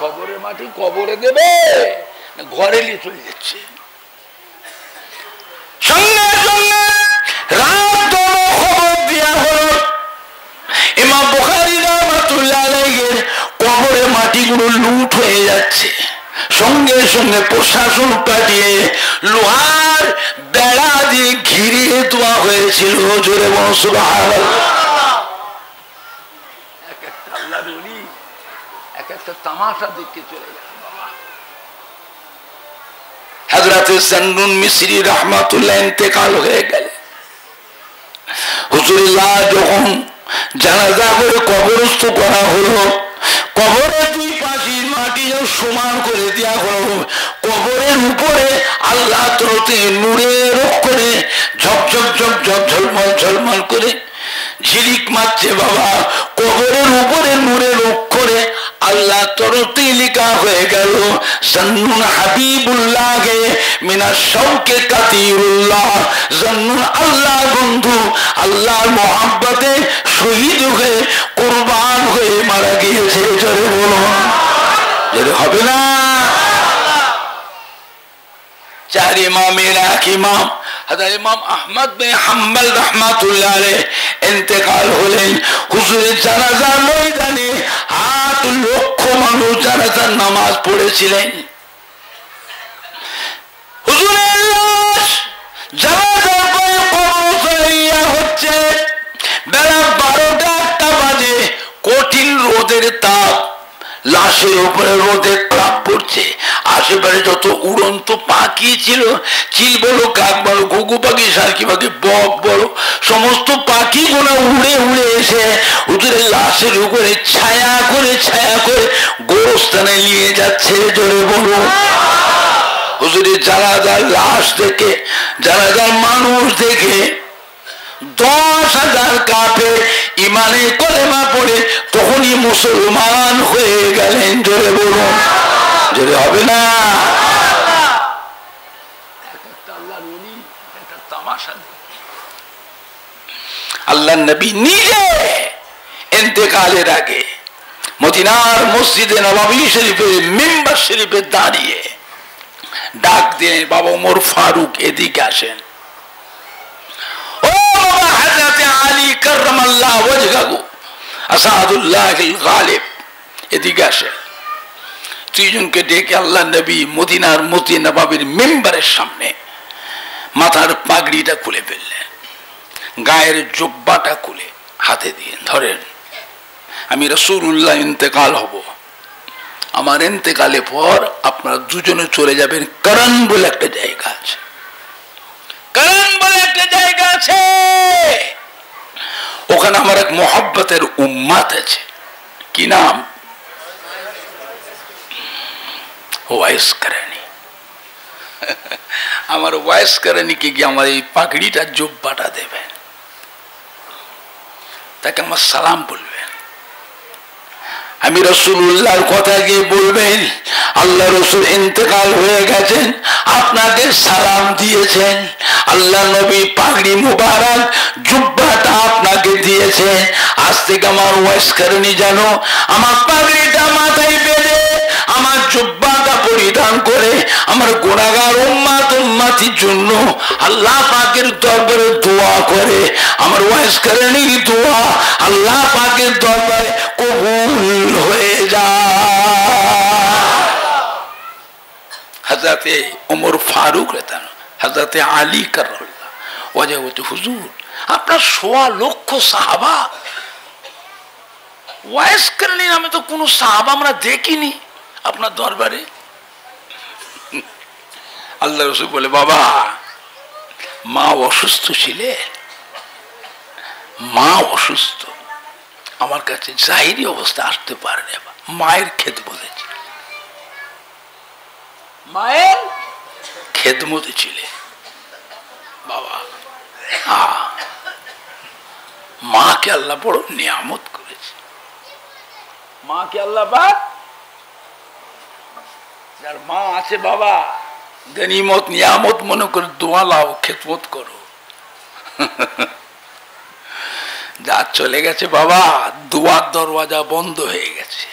কবরের মাটি কবরে দেবে, ঘরে নিয়ে চলে যাচ্ছে। সঙ্গে সঙ্গে রাত খবর দেওয়া হলো ইমাম বুখারী রাহমাতুল্লাহ আলাইহি কবরের মাটিগুলো লুট হয়ে যাচ্ছে। সঙ্গে সঙ্গে প্রশাসন পাঠিয়ে লোহার বেড়া দিয়ে ঘিরে দেওয়া হয়েছিল। জোরে বল সুবহানাল্লাহ। একটা তামাশা দেখতে চলে গেল বাবা। হযরতে জন্নুন মিসরি রাহমাতুল্লাহ ইন্তেকাল হয়ে গেল। হুজুরুল্লাহ যখন জানাজা করে কবরস্থ করা হলো, কবরের দুই পাশের মাটি সমান করে দেওয়া হলো, কবরের উপরে আল্লাহ তরফে নূরের করে ঝকঝক ঝকঝক ঝলমল ঝলমল করে ঝিলিক মারছে বাবা। কবরের উপরে নূরের অক্ষরে আল্লাহ তরফে লেখা হয়ে গেল জন্নুন হাবিবুল্লাহে মিনাশ শৌকে কাতিরুল্লাহ। জন্নুন আল্লাহ বন্ধু, আল্লাহর মোহাব্বতে শহীদ হয়ে কুরবান হয়ে মারা গিয়েছে। জোরে বলুন, জোরে হবে না? চার ইমামের এক ইমাম হযরত ইমাম আহমদ বিন হাম্বল রাহমাতুল্লাহ আলাইহি ইন্তেকাল হলেন। হুজুরের জানাজার ময়দানে 8 লক্ষ মানুষ জানাজার নামাজ পড়েছিলেন। হুজুরের লাশ জানাজার পরে কবর হচ্ছে, বেলা 12টা বাজে, কঠিন রোদের তাপ, লাশের উপরে রোদের তাপ পড়ছে। আশেপাশে যত উড়ন্ত পাখি ছিল, চিল বলো, কাক বলো, ঘুঘু পাখি, সার্কি পাখি, বক বলো, সমস্ত পাখিগুলো উড়ে উড়ে এসে হুজুরের লাশের উপরে ছায়া করে গোরস্থানে নিয়ে যাচ্ছে। জোরে বলো। হুজুরের জানাজার লাশ দেখে, জানাজার মানুষ দেখে 10,000 কাফের ইমানে কলেমা পড়ে তখনই মুসলমান হয়ে গেলেন। জোরে বলুন, জোরে হবে না? আল্লাহ নবী নিজে ইন্তেকালের আগে মদিনার মসজিদে নববী শরীফে মিম্বার শরীফে দাঁড়িয়ে ডাক দিলেন, বাবা ওমর ফারুক এদিকে আসেন। ও বাবা হযরত আলী কাররামাল্লাহু ওয়াজহাহু আসাদুল্লাহিল গালিব, এদিকে আসেন। তিনজনকে ডেকে আল্লাহ নবী মদিনার মসজিদ নববীর মিম্বারের সামনে মাথার পাগড়িটা খুলে ফেললেন, গায়ের জুব্বাটা খুলে হাতে দিয়ে ধরেন, আমি রাসূলুল্লাহ ইন্তেকাল হব, আমার ইন্তেকালের পর আপনারা দুজনে চলে যাবেন করণ বলে একটা জায়গা আছে, করণ বলে একটা জায়গা আছে, ওখানে আমার এক মোহাব্বতের উম্মত আছে। কি নাম? ওয়াইস করণী। আমার ওয়াইস করণীকে গিয়ে আমার এই পাগড়িটা জুব্বাটা দেবেন, তাকে আমার সালাম বলবেন। আমি রাসূলুল্লাহর কথা গিয়ে বলবেন, আল্লাহ রাসূল ইন্তেকাল হয়ে গেছেন, আপনাদের সালাম দিয়েছেন, আল্লাহ নবী পাগড়ি মুবারক জুব্বাটা আপনাকে দিয়েছে। আজ থেকে আমার ওয়াইস করণী জানো, আমার পাগড়িটা মাথায় বেঁধে, আমার জুব্বাটা পরিধান করে আমার গুনাহগার উম্মতির জন্য আল্লাহ পাকের দরবারে দোয়া করে। আমার ওয়াইস করণীর দোয়া আল্লাহ পাকের দরবারে কবুল হয়ে যায়। হযরতে ওমর ফারুক রাদিয়াল্লাহু আনহু, হযরতে আলী কাররামাল্লাহু ওয়াজহু বলতে, হুজুর আপনার 1.25 লক্ষ সাহাবা, ওয়াইস করণী নামে তো কোনো সাহাবা আমরা দেখিনি আপনার দরবারে। আল্লাহ রাসূল বলে, বাবা মা অসুস্থ ছিলেন, মা অসুস্থ, আমার কাছে জাহিরি অবস্থা আসতে পারেনি, মায়ের খেদমতে ছিল, মায়ের খেদমতে ছিলেন বাবা। মাকে আল্লাহ বড় নিয়ামত করেছে, মাকে আল্লাহ পাক, যার মা আছে বাবা গনিমত নিয়ামত মনে করে দোয়া লাও, খেদমত করো। যা চলে গেছে বাবা, দুয়ার দরওয়াজা বন্ধ হয়ে গেছে,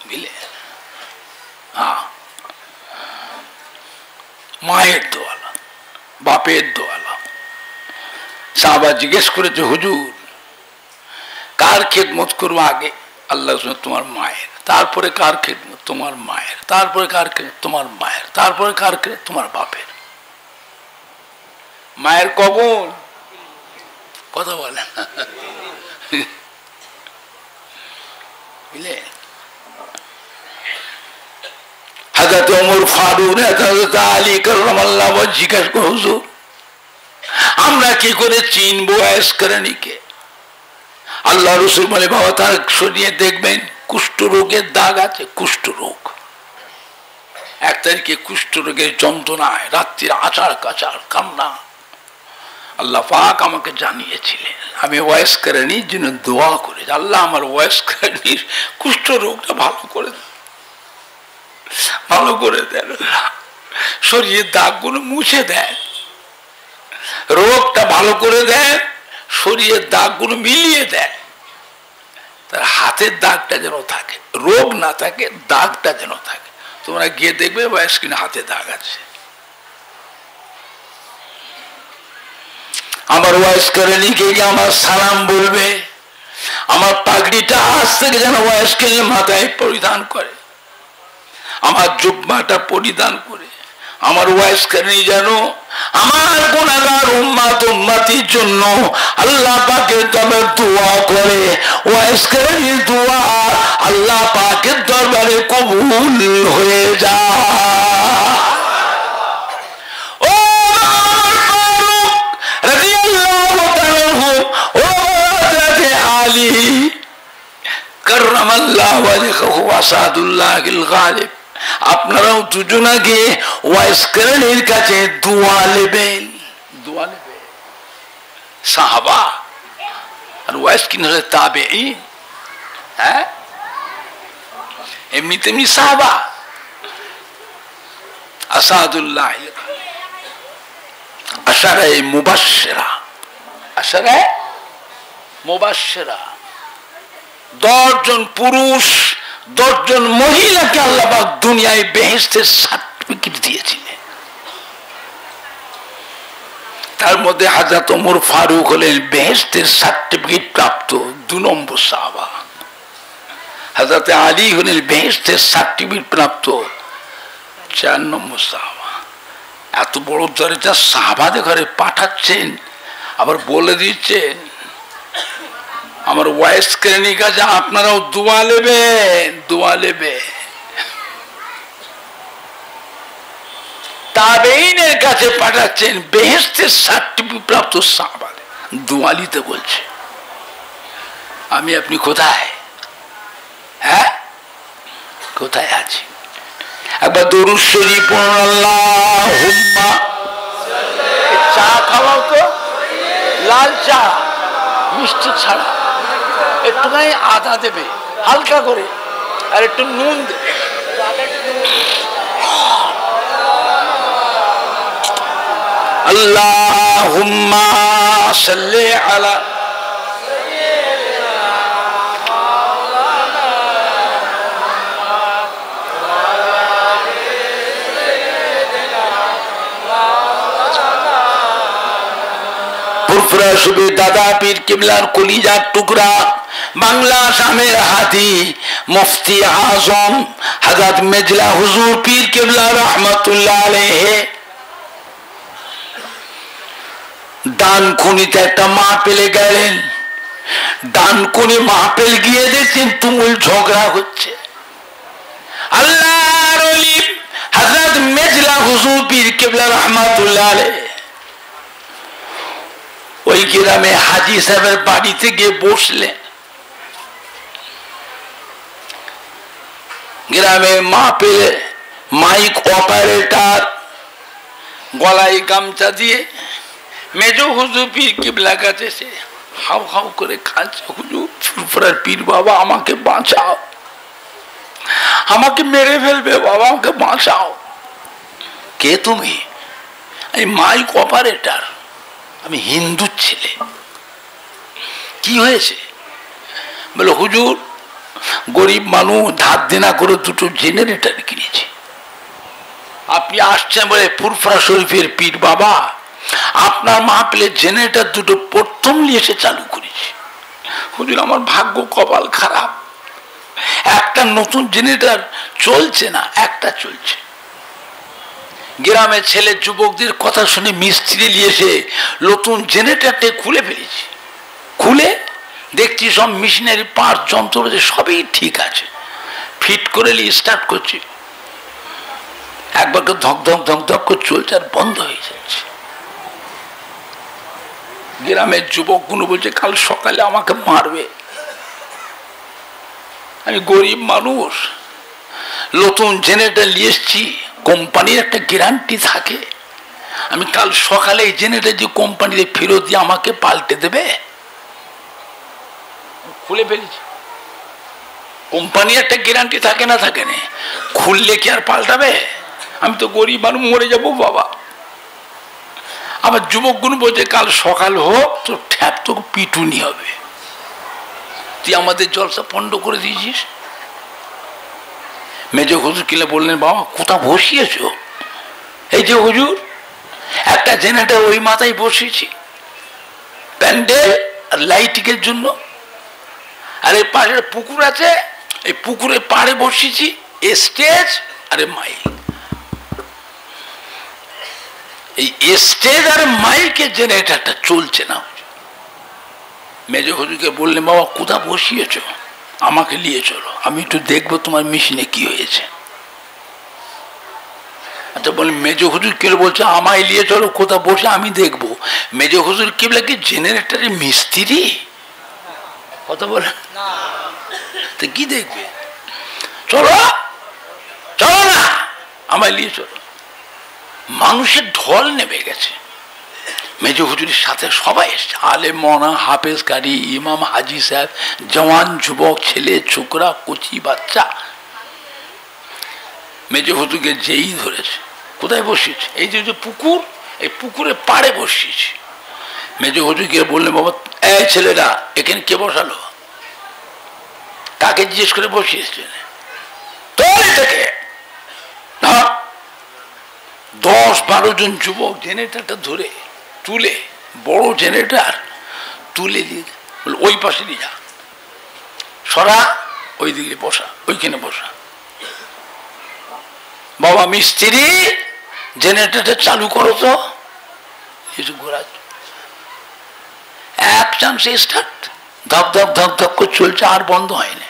বুঝলে? মায়ের দোয়ালা, বাপের দোয়ালা। সাহাবা জিজ্ঞেস করেছে, হুজুর কার খেদমত করবো আগে? আল্লাহ তোমার মায়ের, তারপরে কার খেদমত? তোমার মায়ের, তারপরে কার খেদমত? তোমার মায়ের, তারপরে কার খেদমত? তোমার বাপের। মায়ের কবর কথা বলে বুঝলে? হযরত ওমর ফারুক হযরত আলী কাররামাল্লাহু ওয়াজহু জিজ্ঞাসা করে, হুজুর আমরা কি করে চিনবো ওয়াইস কারণীকে? আল্লাহ রাসূল বলে, বাবা তার শরীরে দেখবেন কুষ্ঠ রোগের দাগ আছে। কুষ্ঠ রোগ, এক তারিখে কুষ্ঠ রোগের যন্ত্রণায় রাত্রির আচার কাচার কান্না আল্লাহ পাক আমাকে জানিয়েছিলেন। আমি ওয়াইস কারণীর জন্য দোয়া করে, আল্লাহ আমার ওয়াইস কারণীর কুষ্ঠ রোগটা ভালো করে দেন, ভালো করে দেন, শরীরের দাগগুলো মুছে দেন, রোগটা ভালো করে দেন, শরীরের দাগগুলো মিলিয়ে দেন, তার হাতের দাগটা যেন থাকে, রোগ না থাকে, দাগটা যেন থাকে। তোমরা গিয়ে দেখবে ওয়াইস কিনা হাতে দাগ আছে। আমার ওয়াইস কারণীকে আমার সালাম বলবে, আমার পাগড়িটা আজ থেকে যেন ওয়াইস কারণী মাথায় পরিধান করে, আমার জুব্বাটা পরিধান করে, আমার ওয়াইস কারণী যেন আমার গুনাহগার উম্মত উম্মতির জন্য আল্লাহ পাকের দরবারে দোয়া করে। ওয়াইস কারণীর দোয়া আল্লাহ পাকের দরবারে কবুল হয়ে যায়। ও রাদিয়াল্লাহু তাআলা ও আলী কাররামাল্লাহু ওয়াজহাহু আসাদুল্লাহিল গালিব, আপনারাও দুজন আগে ওয়াইস কারণীর কাছে দোয়া নেবেন। দোয়া নেবেন সাহাবা, আর ওয়াইস কিন হলে তাবেঈন। হ্যাঁ, এমনি তেমনি সাহাবা। আসাদুল্লাহ আশারায়ে মুবাশশিরা, আশারায়ে মুবাশশিরা, 10 জন পুরুষ 10 জন মহিলাকে আল্লাহ পাক দুনিয়ায় বেহেশতের সার্টিফিকেট দিয়েছিলেন। তার মধ্যে হযরত ওমর ফারুক হলেন বেহেশতের সার্টিফিকেট প্রাপ্ত 2 নম্বর সাহাবা। হযরত আলী হলেন বেহেশতের সার্টিফিকেট প্রাপ্ত 4 নম্বর সাহাবা। এত বড় দরজা সাহাবাদের ঘরে পাঠাচ্ছেন, আবার বলে দিচ্ছেন আমার ওয়াইস কারণীর কাছে আপনারাও দোয়া নেবেন, দোয়া নেবেন। তাবেঈনের কাছে পাঠাচ্ছেন বেহেশতের সার্টিফিকেট প্রাপ্ত সাহাবাদের দোয়া নিতে বলছে। আমি আপনি কোথায়? হ্যাঁ, কোথায় আছি? একবার দরুদ শরীফ পড়ুন, আল্লাহুম্মা। চা খাওয়াও তো, লাল চা, মিষ্টি ছাড়া, একটুখানি আদা দেবে হালকা করে, আর একটু নুন দেবে। আল্লাহুম্মা সাল্লি আলা দাদা পীর কিবলার কলিজার টুকরা, বাংলা আসামের হাতি, মুফতি আজম হযরত মেজলা হুজুর পীর কিবলা রাহমাতুল্লাহ আলাইহি ডানকুনিতে একটা মাহফিলে গেলেন। ডানকুনি মাহফিল গিয়ে দেখছেন তুমুল ঝগড়া হচ্ছে। আল্লাহর ওলি হযরত মেজলা হুজুর পীর কিবলা রাহমাতুল্লাহ আলাইহি ওই গ্রামে হাজি সাহেবের বাড়িতে গিয়ে বসলেন। গ্রামে মাহফিলে মাইক অপারেটর গলায় গামছা দিয়ে মেজ হুজুর পীর কিবলা কাছে সে হাউ হাউ করে কাঁদছে, হুজুর ফুরফুরার পীর বাবা আমাকে বাঁচাও, আমাকে মেরে ফেলবে বাবা, আমাকে বাঁচাও। কে তুমি? এই মাইক অপারেটর, আমি হিন্দুর ছেলে। কি হয়েছে? বলে হুজুর গরিব মানুষ ধার দেনা করে 2টো জেনারেটর কিনেছি, আপনি আসছেন বলে ফুরফুরা শরীফের পীর বাবা আপনার মাহফিলে জেনারেটর 2টো প্রথম নিয়ে এসে চালু করেছি। হুজুর আমার ভাগ্য কপাল খারাপ, একটা নতুন জেনারেটর চলছে না, একটা চলছে। গ্রামের ছেলে যুবকদের কথা শুনে মিস্ত্রি নিয়ে এসে নতুন জেনারেটরটা খুলে ফেলেছি, খুলে দেখছি সব মেশিনারি পার্ট যন্ত্র সবই ঠিক আছে, ফিট করে স্টার্ট করছি, একবার ধক ধক ধক ধক করে চলছে আর বন্ধ হয়ে যাচ্ছে। গ্রামের যুবকগুলো বলছে কাল সকালে আমাকে মারবে, আমি গরিব মানুষ, নতুন জেনারেটর নিয়ে এসছি, কোম্পানির একটা গ্যারান্টি থাকে, আমি কাল সকালে এই জেনারেটর যে কোম্পানিতে ফেরত দিয়ে আমাকে পাল্টে দেবে, খুলে ফেলেছি। কোম্পানির একটা গ্যারান্টি থাকে না, থাকে না, খুললে কি আর পাল্টাবে? আমি তো গরিব মানুষ, মরে যাবো বাবা। আমার যুবকগুলো বলছে কাল সকাল হোক তো ঠ্যাপ তো পিটুনি হবে, তুই আমাদের জলসা পণ্ড করে দিয়েছিস। মেজো হুজুর কিলে বললেন বাবা কোথা বসিয়েছ? এই যে হুজুর একটা জেনারেটর ওই মাথায় বসিয়েছি প্যান্ডেল আর লাইটিংয়ের জন্য, আর এই পাশের পুকুর আছে, এই পুকুরের পাড়ে বসিয়েছি স্টেজ আর মাইক। এই স্টেজ আর মাইকের জেনারেটরটা চলছে না। মেজো হুজুরকে বললেন বাবা কোথা বসিয়েছ, আমাকে নিয়ে চলো, আমি একটু দেখবো তোমার মেশিনে কি হয়েছে। আচ্ছা বললেন মেজো হুজুর কে বলছে আমায় নিয়ে চলো, কোথা বসে আমি দেখবো। মেজো হুজুর কি বলে কি জেনারেটরের মিস্ত্রি কথা বলে তো কি দেখবে, চলো চলো না আমায় নিয়ে চলো। মানুষের ঢল নেমে গেছে, মেজো হুজুরের সাথে সবাই এসছে, আলেম মৌলানা হাফেজ কারি ইমাম হাজি সাহেব, জওয়ান যুবক ছেলে ছোকরা কচি বাচ্চা। মেজো হুজুরকে যেই ধরেছে কোথায় বসিয়েছে, এই যে পুকুর, এই পুকুরের পাড়ে বসিয়েছে। মেজো হুজুরকে বললেন বাবা এই ছেলেরা এখানে কে বসালো, কাকে জিজ্ঞেস করে বসিয়েছে? থেকে 10-12 জন যুবক জেনারেটরটা ধরে তুলে, বড় জেনারেটর তুলে দিয়ে ওই পাশে নিয়ে যা, সরা ওই দিকে বসা, ওইখানে বসা। বাবা মিস্ত্রি জেনারেটরটা চালু করো তো, ঘোরা এক চান্সে স্টার্ট, ধক ধক ধক ধক করে চলছে আর বন্ধ হয়নি।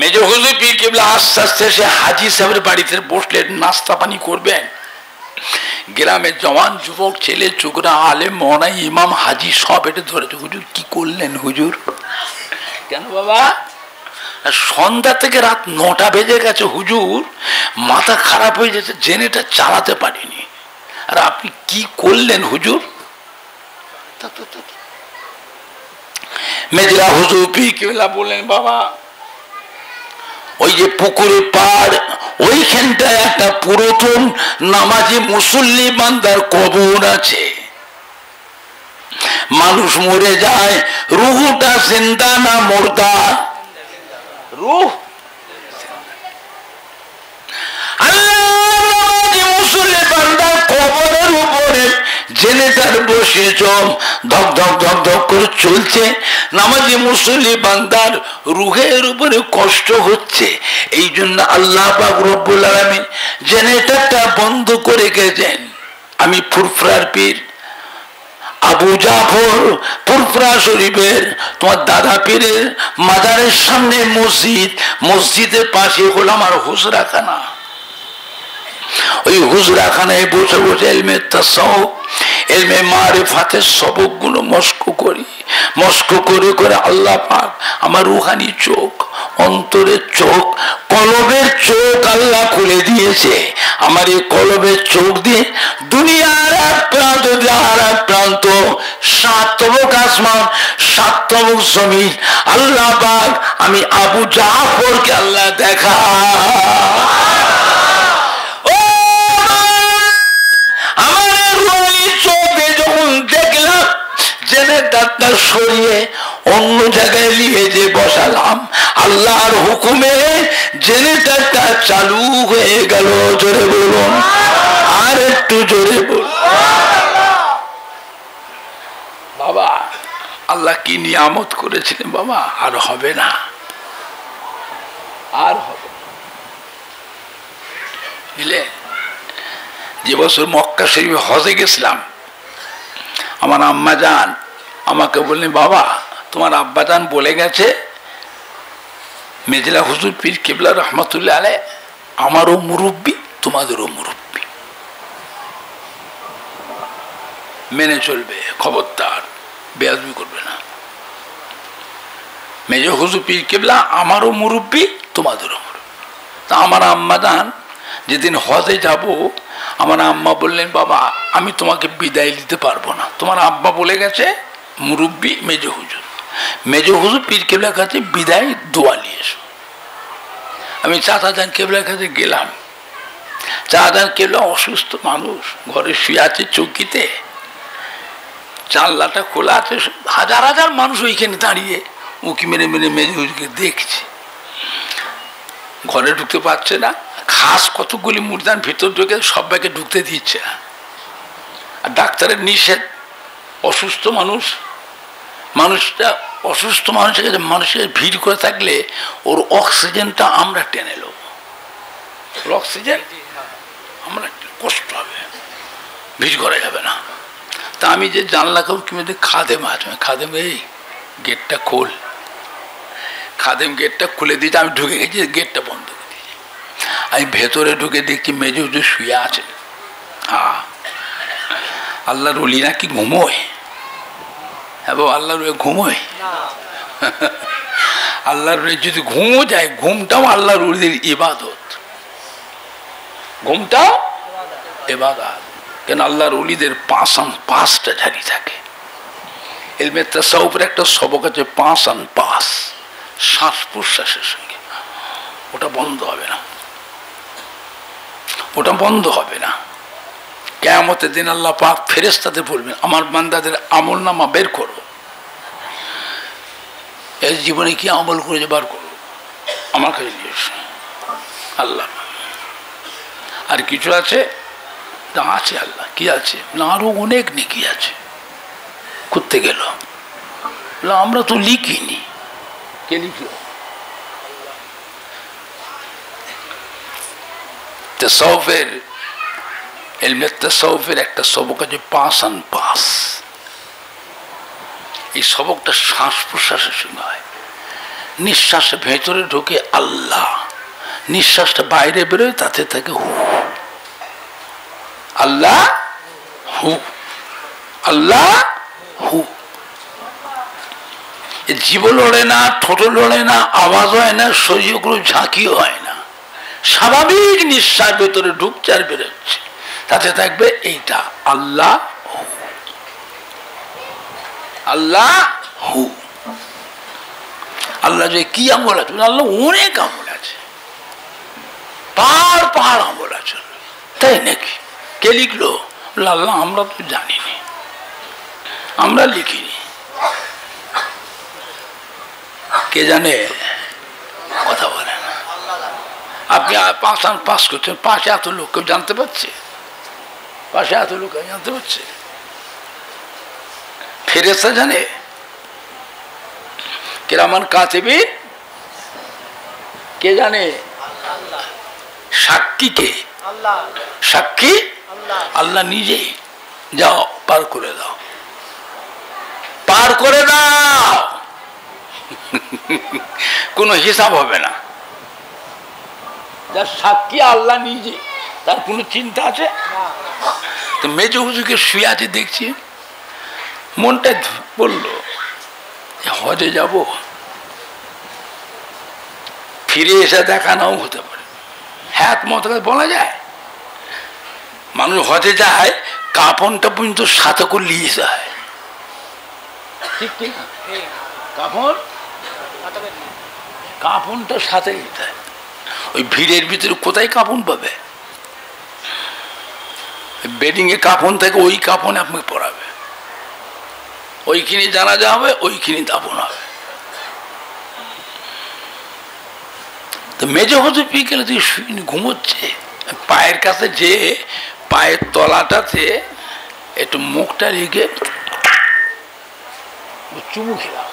মেজো হুজুর পীর কেবলা আস্তে আস্তে সে হাজি সাহেবের বাড়িতে বসলেন, নাস্তা পানি করবেন। গ্রামের জওয়ান যুবক ছেলে ছোকরা আলেম মৌলানা ইমাম হাজি সব এটা ধরেছে। হুজুর কি করলেন হুজুর? কেন বাবা? সন্ধ্যা থেকে রাত 9টা বেজে গেছে হুজুর, মাথা খারাপ হয়ে যাচ্ছে, জেনারেটর চালাতে পারিনি। আর আপনি কি করলেন হুজুর? মেজরা হুজুর পীর কেবলা বললেন বাবা ওই যে পুকুরের পাড় ওইখানটায় একটা পুরাতন নামাজি মুসল্লি বান্দার কবর আছে, মানুষ মরে যায়, রুহটা জিন্দা না মুর্দা? রুহ মুসল্লি বান্দার কবরের উপরে জেনারেটর বসিয়েছ, ধক ধক ধক ধক করে চলছে, নামাজি মুসল্লি বান্দার রুহের উপরে কষ্ট হচ্ছে। এই জন্য আল্লাহ পাক রব্বুল আলামিন জেনারেটরটা বন্ধ করে গেছেন। আমি ফুরফুরার পীর আবু জাফর ফুরফুরা শরীফের তোমার দাদা পীরের মাজারের সামনে মসজিদ, মসজিদের পাশে হলো আমার হুজরাখানা। ওই হুজরাখানায় বসে বসে ইলমে তাসাউফ ইলমে মারিফাতের সবকগুলো মস্ক করি, মস্ক করে করে আল্লাহ পাক আমার রুহানি চোখ, অন্তরের চোখ, কলবের চোখ আল্লাহ খুলে দিয়েছে। আমার এই কলবের চোখ দিয়ে দুনিয়ার এক প্রান্ত আর এক প্রান্ত, 7 তবক আসমান 7 তবক জমিন আল্লাহ পাক আমি আবু জাফরকে আল্লাহ দেখা। জেনারেটরটা সরিয়ে অন্য জায়গায় নিয়ে যে বসালাম, আল্লাহর হুকুমে জেনারেটরটা চালু হয়ে গেল। জোরে বলুন, আর একটু জোরে বলুন। বাবা আল্লাহ কি নিয়ামত করেছিলেন বাবা, আর হবে না, আর হবে। বুঝলে যে বছর মক্কা শরীফে হজে গেছিলাম, আমার আম্মা জান আমাকে বললেন, বাবা তোমার আব্বাজান বলে গেছে মেজলা হুজুর পীর কেবলা রহমতুল্লাহ আলাইহ আমারও মুরব্বী তোমাদেরও মুরব্বী, মেনে চলবে, খবরদার বেয়াদবি করবে না। মেজর হুজুর পীর কেবলা আমারও মুরব্বী তোমাদেরও মুরব্বী। তা আমার আম্মাজান যেদিন হজে যাব, আমার আম্মা বললেন, বাবা আমি তোমাকে বিদায় দিতে পারবো না, তোমার আব্বা বলে গেছে মুরব্বী মেজর হুজুর, মেজর হুজুর পীর কেবলার কাছে বিদায় দোয়া নিয়ে এসো। আমি চাচাজান কেবলার কাছে গেলাম। চাচাজান কেবলা অসুস্থ মানুষ, ঘরে শুয়ে আছে চৌকিতে, জানলাটা খোলা আছে, হাজার হাজার মানুষ ওইখানে দাঁড়িয়ে উঁকি মেরে মেরে মেজর হুজুরকে দেখছে। ঘরে ঢুকতে পারছে না, খাস কতগুলি মুর্দান ভিতর ঢুকে সবাইকে ঢুকতে দিচ্ছে না। আর ডাক্তারের নিষেধ, অসুস্থ মানুষ, মানুষটা অসুস্থ মানুষের ভিড় করে থাকলে ওর অক্সিজেনটা আমরা টেনে নেব, ওর অক্সিজেন আমরা কষ্ট হবে, ভিড় করা যাবে না। তা আমি যে জানলাকেও কি খাদেম আছে, খাদেম এই গেটটা খোল, খাদেম গেটটা খুলে দিয়েছে। আমি ঢুকে গেছি, গেটটা বন্ধ করে দিয়েছি। আমি ভেতরে ঢুকে দেখছি মেজর হুজুর শুয়ে আছে। আল্লাহর ওলি নাকি ঘুমোয়? হ্যাঁ বাবা, আল্লাহর ঘুমোয়? আল্লাহর যদি ঘুমও যায়, ঘুমটাও আল্লাহর ওলিদের ইবাদত, ঘুমটাও ইবাদত। কেন আল্লাহর ওলিদের পাঁচটা জারি থাকে। ইলমে তাসাউফের একটা সবক আছে, 5 শ্বাস প্রশ্বাসের সঙ্গে, ওটা বন্ধ হবে না, ওটা বন্ধ হবে না। কিয়ামতের দিন আল্লাহ পাক ফেরেশতাদের বলবেন, আমার বান্দাদের আমল নামা বের করো, এই জীবনে কি আমল করেছে বার করো, আমার কাছে নিয়ে এসো। আল্লাহ আর কিছু আছে? না আছে। আল্লাহ কি আছে? না আরো অনেক নেকি আছে। করতে গেল, আমরা তো লিখিনি। কে লিখল? তাসাউফের ইলমে তাসাউফের একটা সবক আছে 5 এই সবকটা শ্বাস প্রশ্বাসের সঙ্গে হয়। নিঃশ্বাসটা ভেতরে ঢোকে আল্লাহ, নিঃশ্বাসটা বাইরে বেরোয়, তাতে থাকে হু, আল্লাহ হু, আল্লাহ হু। জীব লড়ে না, ঠোঁট লড়ে না, আওয়াজ হয় না, শরীরগুলো ঝাঁকিও হয় না, স্বাভাবিক নিঃশ্বাস ভেতরে ঢুকছে আর বেরোচ্ছে, তাতে থাকবে এইটা আল্লাহ হু, আল্লাহ হু। আল্লাহ যে কি আমল আছে? আল্লাহ অনেক আমল আছে, পাহাড় আমল আছে। তাই নাকি? কে লিখলো? আল্লাহ আমরা তো জানিনি, আমরা লিখিনি। কে জানে? কথা বলে না। আপনি 5 করছেন, পাশে এত লোক কেউ জানতে পারছে? পাশে এত লোক জানতে পারছে? ফেরেশতা জানে? কিরামান কাতিবিন কে জানে? সাক্ষী কে? সাক্ষী আল্লাহ নিজেই। যাও পার করে দাও, পার করে দাও, কোনো হিসাব হবে না। যার সাক্ষী আল্লাহ নিজে, তার কোনো চিন্তা আছে? তো মেজো হুজুরকে শুয়ে আছে দেখছি, মনটা বললো হজে যাব, ফিরে এসে দেখা নাও হতে পারে। হ্যাঁ মত বলা যায়, মানুষ হজে যায় কাপড়টা পর্যন্ত সাথে করে নিয়ে যায়, ঠিক ঠিক, কাপড়টা সাথে নিতে হয়। ওই ভিড়ের ভিতরে কোথায় কাপড় পাবে? বেডিং এ কাপড় থাকে, ওই কাপড় আপনাকে পরাবে, ওইখানে জানাজা হবে, ওইখানে দাফন হবে। তো মেজো হুজুর পীর কেবলা তুই ঘুমোচ্ছে, পায়ের কাছে যে পায়ের তলাটাতে একটু মুখটা রেখে চুমু খেলাম।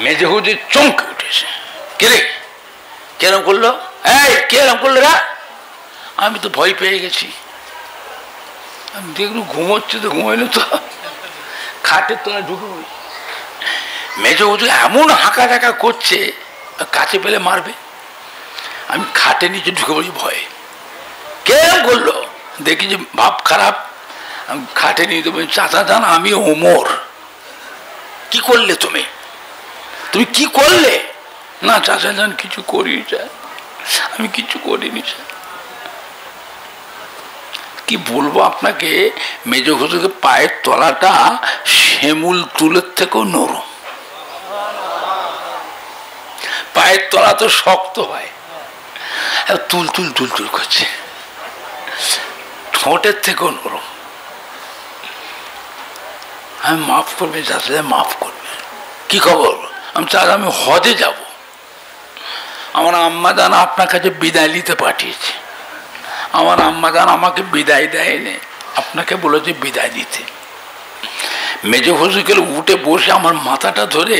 মেজো হুজুর চমকে উঠেছে, কে রে কেরম করলো? এই কেরম করলো রা? আমি তো ভয় পেয়ে গেছি, আমি দেখলু ঘুমোচ্ছে তো ঘুমাইলো তো, খাটের তলায় ঢুকে পড়ি। মেজ হুজুর এমন হাঁকা ডাকা করছে, কাছে পেলে মারবে। আমি খাটে নিচে ঢুকে পড়ি ভয়ে। কে বললো? দেখি যে ভাব খারাপ। আমি খাটে নিয়ে দেবো, চাচা জান আমি ওমর। কি করলে তুমি? তুমি কি করলে? না চাচা জান কিছু করিনি স্যার, আমি কিছু করিনি স্যার। কি বলবো আপনাকে, মেজ হুজুরের পায়ের তলাটা শিমুল তুলের থেকেও নরম। পায়ের তলা তো শক্ত হয়, তুল তুল তুল তুল করছে, ঠোঁটের থেকেও নরম। আমি মাফ করবে চাচা, মাফ করবে। কি খবর? আমি চাচা আমি হজে যাব। আমার আম্মা জান আপনার কাছে বিদায় নিতে পাঠিয়েছে। আমার আম্মা জান আমাকে বিদায় দেয়নি, আপনাকে বলেছে বিদায় দিতে। মেজ হুজুর উঠে বসে আমার মাথাটা ধরে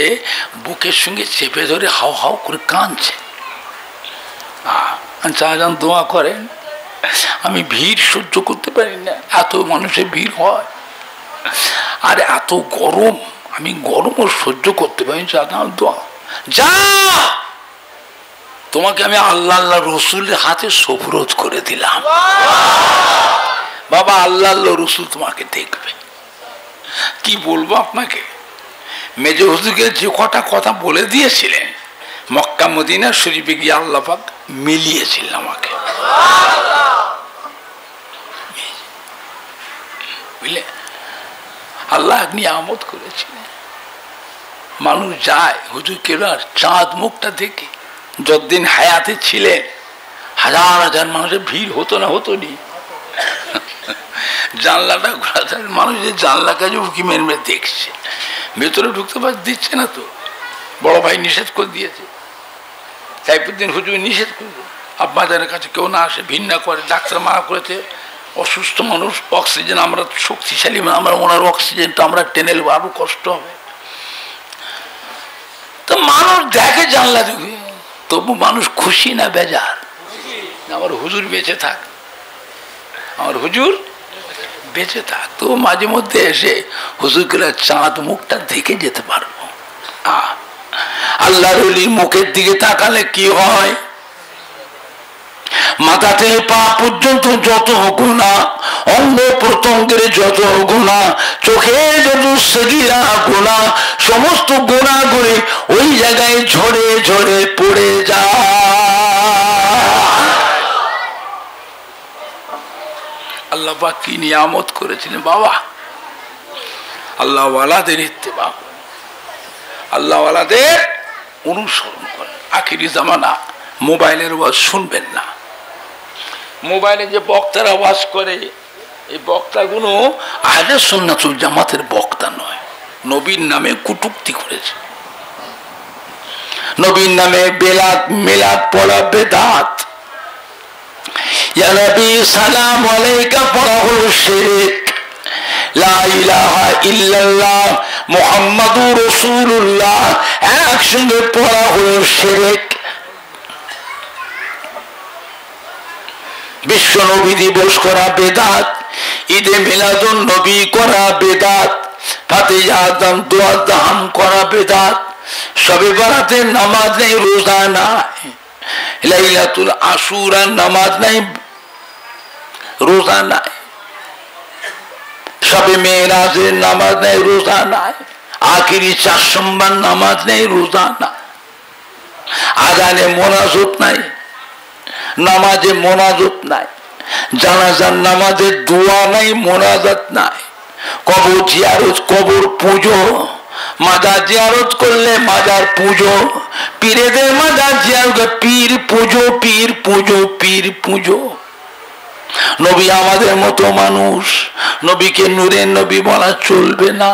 বুকের সঙ্গে চেপে ধরে হাও হাও করে কাঁদছে। চাচান দোয়া করেন, আমি ভিড় সহ্য করতে পারি না, এত মানুষের ভিড় হয় আর এত গরম, আমি গরমও সহ্য করতে পারি। চাচান দোয়া, যা তোমাকে আমি আল্লাহ আল্লাহ রসুলের হাতে সুপুরত করে দিলাম। বাবা আল্লাহ আল্লাহ রসুল তোমাকে দেখবে। কি বলবো আপনাকে, মেজ হুজুরকে যে কটা কথা বলে দিয়েছিলেন, মক্কা মদিনা শরীফে গিয়ে আল্লাহ পাক মিলিয়েছিলেন আমাকে, বুঝলে? আল্লাহ নিয়ামত করেছিলেন। মানুষ যায় হুজুর কেরার চাঁদ মুখটা দেখে। যতদিন হায়াতে ছিলেন হাজার হাজার মানুষের ভিড় হতো না, হতো নি। জানলাটা ঘোরা, মানুষের জানলা কাজে উঁকি মেরে মেরে দেখছে, ভেতরে ঢুকতে দিচ্ছে না তো। বড় ভাই নিষেধ করে দিয়েছে, সাইফুদ্দিন হুজুর নিষেধ করবে, আব্বাজানের কাছে কেউ না আসে, ভিন্না করে। ডাক্তার মানা করেছে, অসুস্থ মানুষ, অক্সিজেন আমরা শক্তিশালী, আমরা ওনার অক্সিজেনটা আমরা টেনে নেবো, আরো কষ্ট হবে। তো মানুষ দেখে জানলা ঢুকে, তবু মানুষ খুশি না বেজার? আমার হুজুর বেঁচে থাক, আমার হুজুর বেঁচে থাক। তো মাঝে মধ্যে এসে হুজুরকে চাঁদ মুখটা দেখে যেতে পারবো। আল্লাহর ওলির মুখের দিকে তাকালে কি হয়? মাথা থেকে পা পর্যন্ত যত গুনাহ, অঙ্গ প্রত্যঙ্গের যত গুনাহ, চোখের যত সগীরা গুনাহ, সমস্ত গুনাহগুলি ওই জায়গায় ঝরে ঝরে পড়ে যায়। আল্লাহ পাক কি নিয়ামত করেছিলেন বাবা। আল্লাহ ওয়ালাদের ইত্তেবা, আল্লাহ ওয়ালাদের অনুসরণ করেন। আখিরি জামানা মোবাইলের ওয়াজ শুনবেন না। মোবাইলে যে বক্তারা ওয়াজ করে, এই বক্তাগুলো আহলে সুন্নাতুল জামাতের বক্তা নয়, নবীর নামে কটূক্তি করেছে। নবীর নামে বেলাত মিলাদ পড়া বেদাত, ইয়া নবী সালাম আলাইকা পড়া হলো শিরক, লা ইলাহা ইল্লাল্লাহ মুহাম্মাদুর রাসূলুল্লাহ একসঙ্গে পড়া হলো শিরক। বিশ্ব নবী দিবস করা বেদাত, ঈদে মিলাদুন নবী করা বেদাত, ফাতিহা আযম দোয়া দাম করা বেদাত, শবে বরাতের নামাজ নেই, রোজা নাই, লাইলাতুল আশুরার নামাজ নাই, রোজা নাই, শবে মেরাজের নামাজ নেই, রোজা নাই, আখিরি 4 সোমবার নামাজ নেই, রোজা নাই, আযানে মোনাজাত নাই, নামাজে মোনাজাত নাই, জানাজার নামাজে দোয়া নাই, মোনাজাত নাই, কবর জিয়ারত, কবর পুজো, মাজার জিয়ারত করলে মাজার পুজো, পীরেদের মাজার জিয়ারত, পীর পুজো, পীর পুজো, পীর পুজো। নবী আমাদের মতো মানুষ, নবীকে নূরের নবী বলা চলবে না।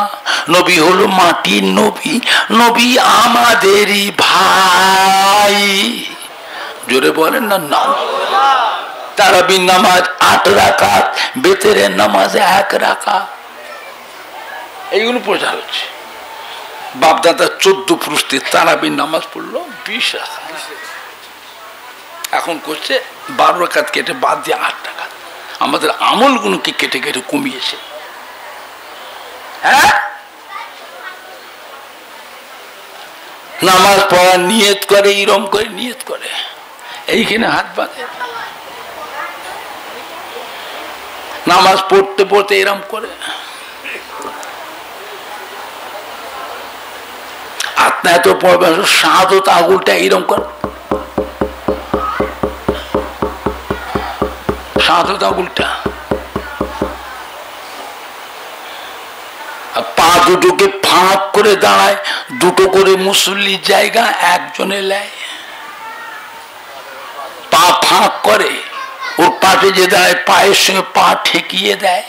নবী হলো মাটির নবী, নবী আমাদেরই ভাই। জোরে বলেন না না। তারাবির নামাজ 8 রাকাত, বেতেরের নামাজ 1 রাকাত, এইগুলো প্রচার হচ্ছে। বাপদাদা 14 পৃষ্ঠে তারাবির নামাজ পড়লো 20 রাকাত, এখন করছে 12 রাকাত কেটে বাদ দিয়ে 8 রাকাত। আমাদের আমলগুলোকে কেটে কেটে কমিয়েছে। হ্যাঁ, নামাজ পড়ার নিয়ত করে, ইরম করে নিয়ত করে, এইখানে হাত বাঁধে, নামাজ পড়তে পড়তে এরম করে হাত এত পড়বে, শাহাদত আঙুলটা এরম করে, শাহাদত আঙুলটা, পা দুটোকে ফাঁক করে দাঁড়ায়, দুটো করে মুসল্লির জায়গা একজনে নেয়, পা ফাঁক করে, ওর পাশে যে দাঁড়ায় পায়ের সঙ্গে পা ঠেকিয়ে দেয়,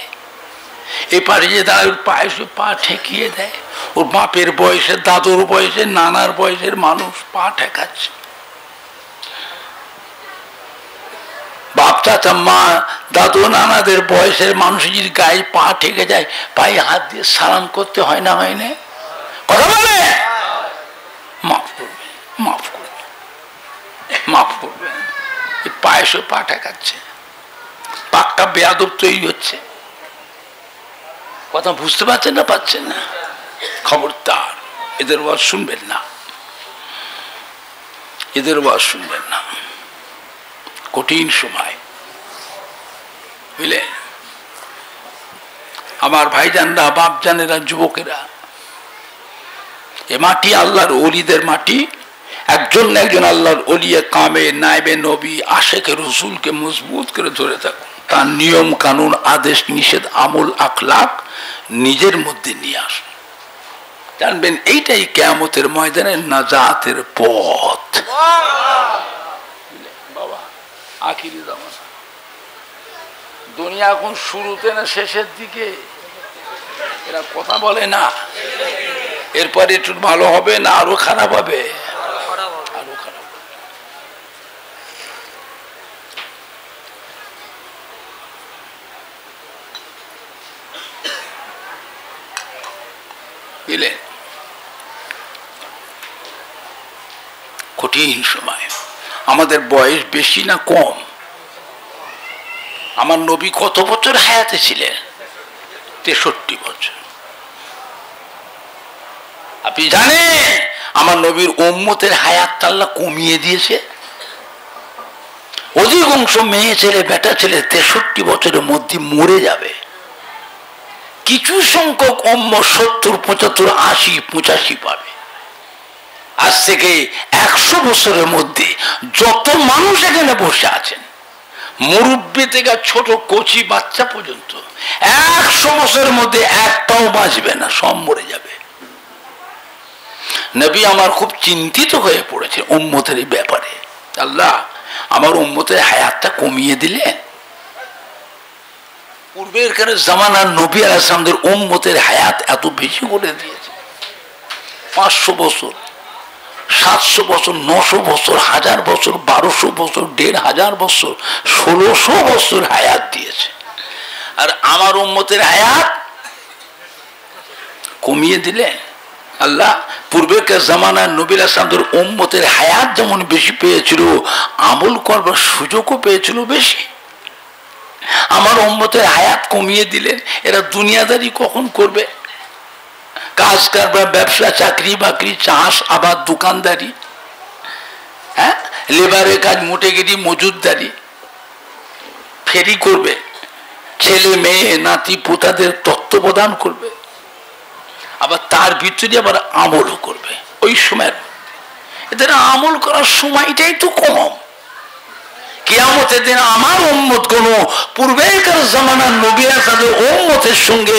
এই পাশে যে দাঁড়ায় ওর পায়ের সঙ্গে পা ঠেকিয়ে দেয়, ওর বাপের বয়সের, দাদুর বয়সের, নানার বয়সের মানুষ পা ঠেকাচ্ছে, বাপ চাচা মা দাদু নানাদের বয়সের মানুষ যদি গায়ে পা ঠেকে যায়, পায়ে হাত দিয়ে সালাম করতে হয় না, হয় না? কথা বলে মাফ করবে, মাফ করবে, মাফ করবে, পায়ে সে পা ঠেকাচ্ছে, পাক্কা বেয়াদব তৈরি হচ্ছে। কথা বুঝতে পারছেন না? পাচ্ছেন না? খবরদার এদের ওয়াজ শুনবেন না, এদের ওয়াজ শুনবেন না, কঠিন সময়, বুঝলে? আমার ভাইজানরা, বাপজানেরা, যুবকেরা, এ মাটি আল্লাহর ওলিদের মাটি, একজন না একজন আল্লাহর ওলিয়ে কামে নাইবে নবী আশেকে রসুলকে মজবুত করে ধরে থাকুন, তার নিয়ম কানুন আদেশ নিষেধ আমল আখলাক নিজের মধ্যে নিয়ে আসুন, জানবেন এইটাই কিয়ামতের ময়দানে নাজাতের পথ। বাবা আখিরি জামানা, দুনিয়া এখন শুরুতে না শেষের দিকে, এরা কথা বলে না, এরপরে একটু ভালো হবে না আরো খারাপ হবে, আরো খারাপ হবে। বুঝলে? কঠিন সময়। আমাদের বয়স বেশি না কম? আমার নবী কত বছর হায়াতে ছিলেন? 63 বছর। আপনি জানেন আমার নবীর উম্মতের হায়াতটা আল্লাহ কমিয়ে দিয়েছে? অধিকাংশ মেয়ে ছেলে বেটা ছেলে 63 বছরের মধ্যে মরে যাবে, কিছু সংখ্যক উম্মত 70, 75, 80, 85 পাবে। আজ থেকে 100 বছরের মধ্যে যত মানুষ এখানে বসে আছেন, মুরব্বী থেকে ছোট কচি বাচ্চা পর্যন্ত, 100 বছরের মধ্যে একটাও বাঁচবে না, সব মরে যাবে। নবী আমার খুব চিন্তিত হয়ে পড়েছে উম্মতের এই ব্যাপারে। আল্লাহ আমার উম্মতের হায়াতটা কমিয়ে দিলেন। পূর্বের জামানার নবী আলাইহিস সালামের উম্মতের হায়াত এত বেশি করে দিয়েছে, 500 বছর, 700 বছর, 900 বছর, 1000 বছর, 1200 বছর, 1500 বছর, 1600 বছর হায়াত দিয়েছে। আর আমার উম্মতের হায়াত কমিয়ে দিলেন। আল্লাহ পূর্বেকার জামানার নবী আলাইহিস সালামের উম্মতের হায়াত যেমন বেশি পেয়েছিল, আমল করবার সুযোগও পেয়েছিল বেশি। আমার উম্মতের হায়াত কমিয়ে দিলেন। এরা দুনিয়াদারি কখন করবে? কাজ কারবার, ব্যবসা, চাকরি বাকরি, চাষ আবাদ, দোকানদারি, হ্যাঁ, লেবারের কাজ, মোটেগিরি, মজুরদারি, ফেরি করবে, ছেলে মেয়ে নাতি পোতাদের তত্ত্বাবধান করবে, আবার তার ভিতরে আবার আমলও করবে। ওই সময়ের এদের আমল করার সময়টাই তো কম। কিয়ামতের দিন আমার উম্মত কোন পূর্বেকার জামানার নবী তাদের উম্মতের সঙ্গে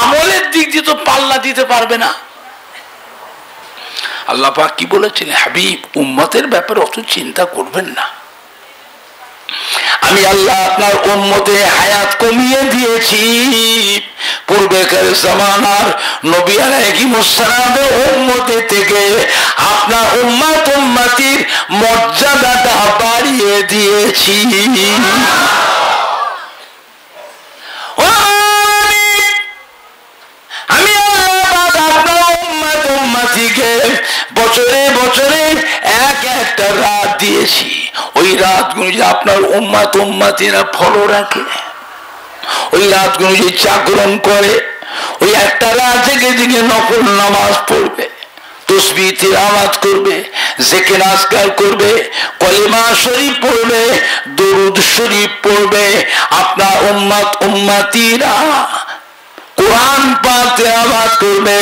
আমলের দিক দিয়ে তো পাল্লা দিতে পারবে না। আল্লাহ পাক কি বলেছেন? হাবিব, উম্মতের ব্যাপারে অত চিন্তা করবেন না, আমি আল্লাহ আপনার উম্মতের হায়াত কমিয়ে দিয়েছি। পূর্বেকার জামানার নবী আলাইহিস সালামের উম্মতের থেকে আপনার উম্মত উম্মতির মর্যাদাটা বাড়িয়ে দিয়েছি। আমি আপনার উম্মত উম্মতিকে বছরে বছরে একটা রাত দিয়েছি। ওই রাতগুলো যে আপনার উম্মত উম্মতিরা ফলো রাখে, ওই রাতগুলো যে জাগরণ করে, ওই একটা রাত থেকে দিকে নফল নামাজ পড়বে, তো তসবিহ তিলাওয়াত করবে, জিকির আজকার করবে, কলিমা শরীফ পড়বে, দরুদ শরীফ পড়বে। আপনার উম্মত উম্মতিরা কোরআন পাক তেলাওয়াত করবে,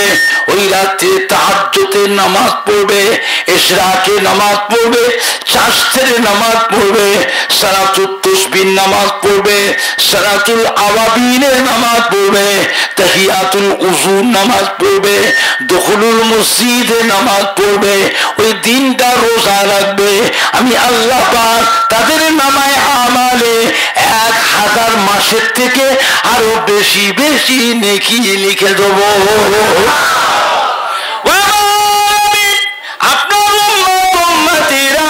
ওই রাতে তাহাজ্জুদের নামাজ পড়বে, ইশরাকের নামাজ পড়বে, চাশতের নামাজ পড়বে, সালাতুত তাসবিহ নামাজ পড়বে, সালাতুল আওয়াবিনের নামাজ পড়বে, তাহিয়াতুল উযু নামাজ পড়বে, দুখুলুল মসজিদে নামাজ পড়বে, ওই দিনটা রোজা রাখবে। আমি আল্লাহ পাক তাদের নামায় আমালে 1000 মাসের থেকে আরো বেশি বেশি নেকি লিখে দেব। আপনার উম্মতিরা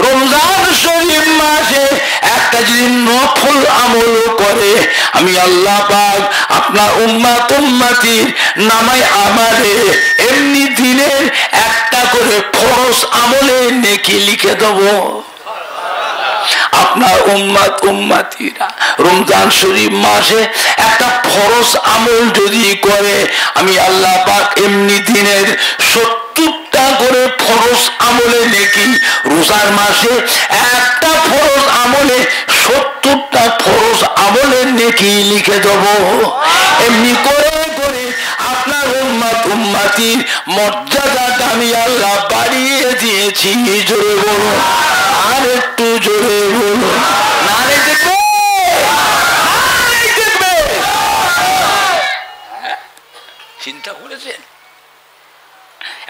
রমজান শরীফ মাসে একটা যদি নফল আমল করে, আমি আল্লাহ পাক আপনার উম্মত উম্মতির নামায় আমালে এমনি দিনের একটা করে ফরজ আমলে নেকি লিখে দেব। আপনার উম্মত উম্মতিরা রমজান শরীফ মাসে একটা ফরজ আমল যদি করে, আমি আল্লাহ পাক এমনি দিনের 70টা করে ফরজ আমলে নেকি, রোজার মাসে একটা ফরজ আমলে 70টা ফরজ আমলের নেকি লিখে দেব। এমনি করে করে আপনার উম্মত উম্মতির মর্যাদাটা আমি আল্লাহ বাড়িয়ে দিয়েছি। জোরে বলো, আর একটু জোরে বলো। নারে দেখবে, দেখবে। চিন্তা করেছেন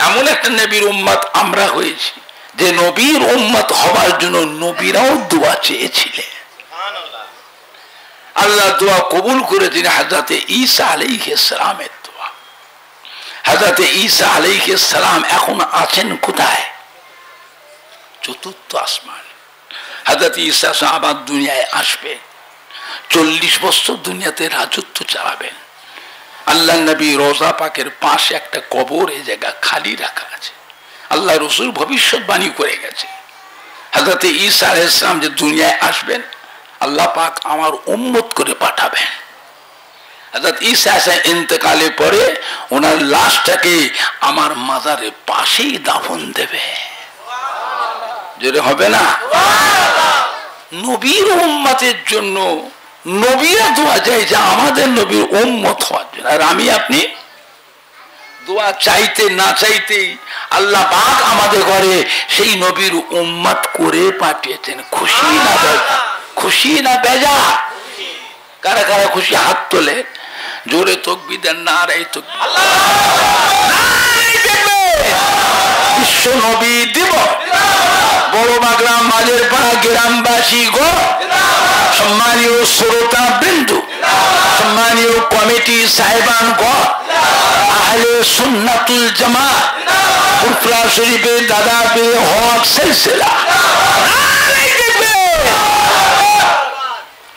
এমন একটা নবীর উম্মত আমরা হয়েছি যে নবীর উম্মত হবার জন্য নবীরাও দোয়া চেয়েছিলেন। আল্লাহ দোয়া কবুল করে দিন হযরত ঈসা আলাইহিস সালামের দোয়া। হযরত ঈসা আলাইহিস সালাম এখন আছেন কোথায়? চতুর্থ আসমান। হযরত ঈসা আবার দুনিয়ায় আসবে, 40 বছর দুনিয়াতে রাজত্ব চালাবেন। আল্লাহ নবী রোজা পাকের পাশে একটা কবর এই জায়গা খালি রাখা আছে। আল্লাহ রাসূল ভবিষ্যৎবাণী করে গেছে হযরত ঈসা আলাইহিস সালাম যে দুনিয়ায় আসবেন, আল্লাহ পাক আমার উম্মত করে পাঠাবেন। হযরত ঈসা ইন্তেকালের পরে ওনার লাশটাকে আমার মাজারের পাশেই দাফন দেবে। যেটা হবে না, নবীর উম্মতের জন্য নবীরা দোয়া চাই যে আমাদের নবীর উম্মত হওয়ার জন্য। আর আমি আপনি দোয়া চাইতে না চাইতেই আল্লাহ পাক আমাদের ঘরে সেই নবীর উম্মত করে পাঠিয়েছেন। খুশি না বেজা? খুশি না বেজা? কারা কারা খুশি হাত তোলে, জোরে তাকবীর দেন, নারায়ে তাকবীর। বিশ্ব নবী দিবস বড় বাগড়া মাঝের পাড়া গ্রামবাসী গো, সম্মানীয় শ্রোতা বিন্দু, সম্মানীয় কমিটি সাহেবান গো, আহলে সুন্নাতুল জামাত ফুরফুরা শরীফের দাদা পীর হক সিলসিলা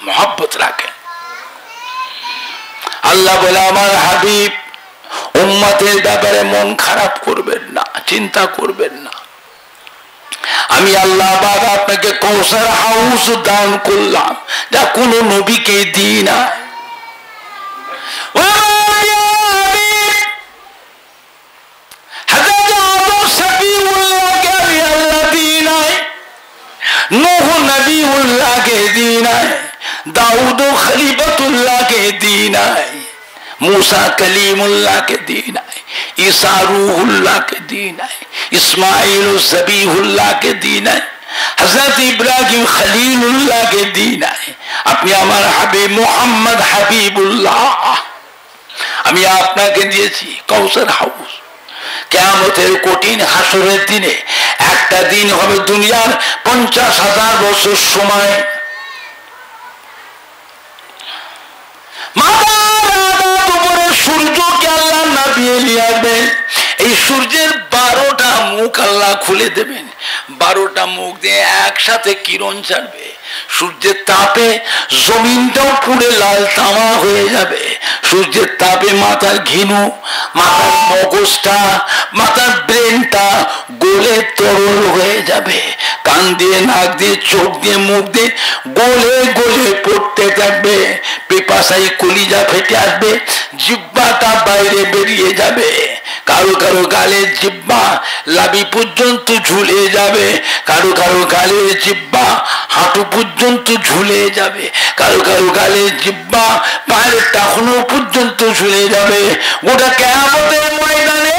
মোহাব্বত রাখেন। আল্লাহ বলে আমার হাবিব উম্মতের ব্যাপারে মন খারাপ করবেন না, চিন্তা করবেন না। আমি আল্লাহ পাক আপনাকে কৌসার হাউস দান করলাম, যা কোন নবীকে দিই না। নূহ নবীউল্লাহকে দিই নাই, দাউদ খলিফাতুল্লাহকে দিই নাই, मूसा कलीमुल्लाह के दीन है, ईसा रूहुल्लाह के दीन है, इस्माइल ज़बीहुल्लाह के दीन है, हजरत इब्राहिम खलीलुल्लाह के दीन है। अपने हमारा हबीब मोहम्मद हबीबुल्लाह আমি আপনাকে দিয়েছি কৌসার হাউস। কিয়ামতের কঠিন হাসরের দিনে একটা দিন হবে দুনিয়ার 50,000 বছর সময়। সূর্যকে আল্লাহ নামিয়ে নিয়ে আসবেন, এই সূর্যের 12টা মুখ আল্লাহ খুলে দেবেন, 12টা মুখ দিয়ে একসাথে কিরণ ছাড়বে। সূর্যের তাপে জমিনটাও পুড়ে লাল তামা হয়ে যাবে। সূর্যের তাপে মাথার ঘিনু, মাথার মগজটা, মাথার ব্রেনটা গলে তরল হয়ে যাবে। কান দিয়ে, নাক দিয়ে, চোখ দিয়ে, মুখ দিয়ে গলে গলে পড়তে থাকবে। পেপাসাই কলিজা ফেটে আসবে, জিহ্বাটা বাইরে বেরিয়ে যাবে। কারো কারো গালের জিহ্বা লাবি পর্যন্ত ঝুলে যাবে, কারো কারো গালের জিহ্বা হাঁটু পর্যন্ত ঝুলে যাবে, কারো কারো গালের জিহ্বা পায়ের টাকনো পর্যন্ত ঝুলে যাবে। গোটা কিয়ামতের ময়দানে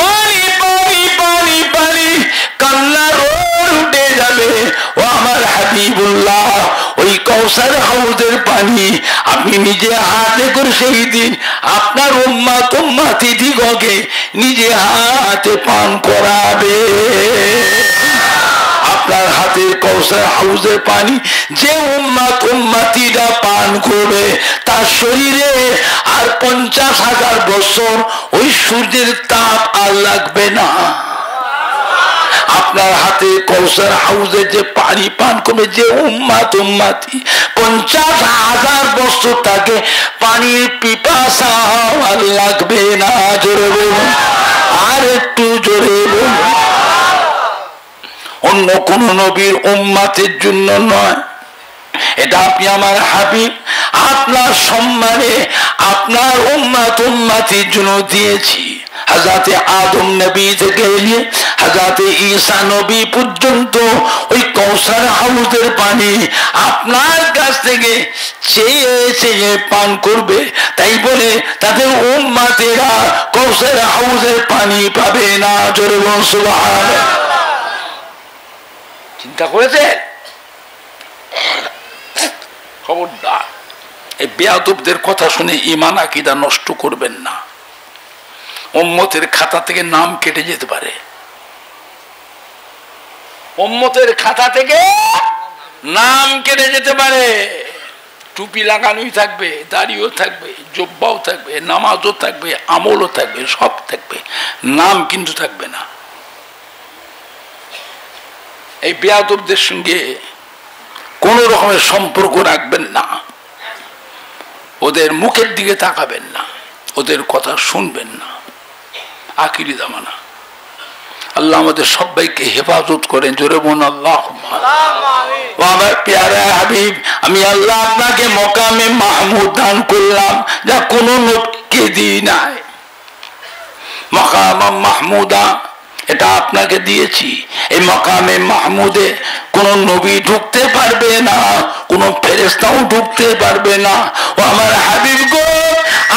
পানি পানি পানি পানি কান্নার রোল উঠে যাবে। ও আমার হাবিবুল্লাহ, ওই কাউসার হাউজের পানি আপনি নিজে হাতে করে সেই দিন আপনার উম্মত উম্মতি দিগকে নিজে হাতে পান করাবে। আপনার হাতের কাউসার হাউজের পানি যে উম্মত উম্মতিরা পান করবে তার শরীরে আর 50,000 বছর ওই সূর্যের তাপ আর লাগবে না। আপনার হাতে কাউসার হাউজে যে পানি পান করবে যে উম্মত উম্মতি 50,000 বছর তাকে পানির পিপাসা আর লাগবে না। জোরে বলুন, আর একটু জোরে বলুন। অন্য কোন নবীর উম্মতের জন্য নয়, এটা আপনি আমার হাবিব আপনার সম্মানে আপনার উম্মত উম্মতির জন্য দিয়েছি। হযরতে আদম নবী থেকে নিয়ে হযরতে ঈসা নবী পর্যন্ত ওই কাউসার হাউজের পানি আপনার কাছ থেকে চেয়ে চেয়ে পান করবে। তাই বলে তাদের উম্মতেরা কাউসার হাউজের পানি পাবে না। জোরে বলুন সুবহানাল্লাহ। চিন্তা করেছে? খবরদার এই বেয়াদবদের কথা শুনে ঈমান আকীদা নষ্ট করবেন না। উম্মতের খাতা থেকে নাম কেটে যেতে পারে, উম্মতের খাতা থেকে নাম কেটে যেতে পারে। টুপি লাগানোই থাকবে, দাড়িও থাকবে, জুব্বাও থাকবে, নামাজও থাকবে, আমলও থাকবে, সব থাকবে, নাম কিন্তু থাকবে না। এই বেয়াদবদের সঙ্গে কোন রকমের সম্পর্ক রাখবেন না, ওদের মুখের দিকে তাকাবেন না, ওদের কথা শুনবেন না। আখিরি জামানা। আল্লাহ আমাদের সবাইকে হেফাজত করেন। জোরে বলুন আল্লাহুম্মা আমিন। আমার প্যারা হাবিব, আমি আল্লাহ আপনাকে মকামে মাহমুদ দান করলাম যা কোনো নবীকে দিই নাই। মাকাম মাহমুদা এটা আপনাকে দিয়েছি। এই মাকামে মাহমুদে কোন নবী ঢুকতে পারবে না, কোন ফেরেশতাও ঢুকতে পারবে না। ও আমার হাবিব গো,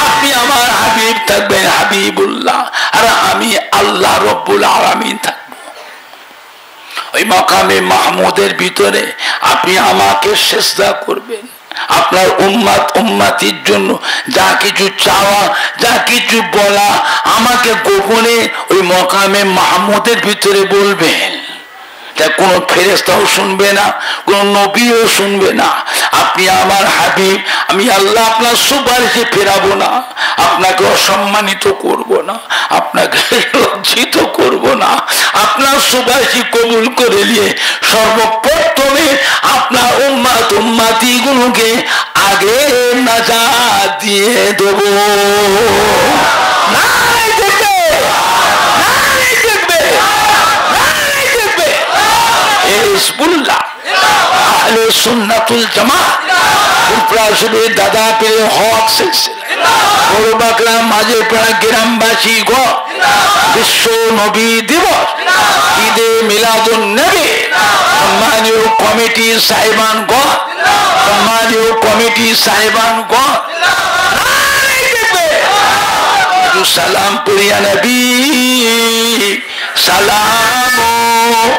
আপনি আমার হাবিব থাকবেন হাবিবুল্লাহ, আর আমি আল্লাহ রব্বুল আলামিন থাকবো। ওই মাকামে মাহমুদের ভিতরে আপনি আমাকে সিজদা করবেন। আপনার উম্মত উম্মতির জন্য যা কিছু চাওয়া, যা কিছু বলা আমাকে গোপনে ওই মাকামে মাহমুদের ভিতরে বলবেন। কোন ফেরেশতাও শুনবে না, কোন নবীও শুনবে না। আপনি আমার হাবিব, আমি আল্লাহ আপনার সুপারিশে ফেরাবো না, আপনাকে অসম্মানিত করব না, আপনাকে লজ্জিত করব না। আপনার সুপারিশে কবুল করে নিয়ে সর্বপ্রথমে আপনার উম্মত উম্মতি গুলোকে আগে নাজাত দিয়ে দেব। আহলে সুন্নাতুল জামাত দাদা পেলে হক সিলসিলা বড় বাকলা মাঝে পাড়া গ্রামবাসী গো, বিশ্ব নবী দিবস ঈদে মিলাদুন নবী সম্মানীয় কমিটি সাহেবান গো, সম্মানীয় কমিটি সাহেবান গো, সালাম প্রিয়া নবী সালাম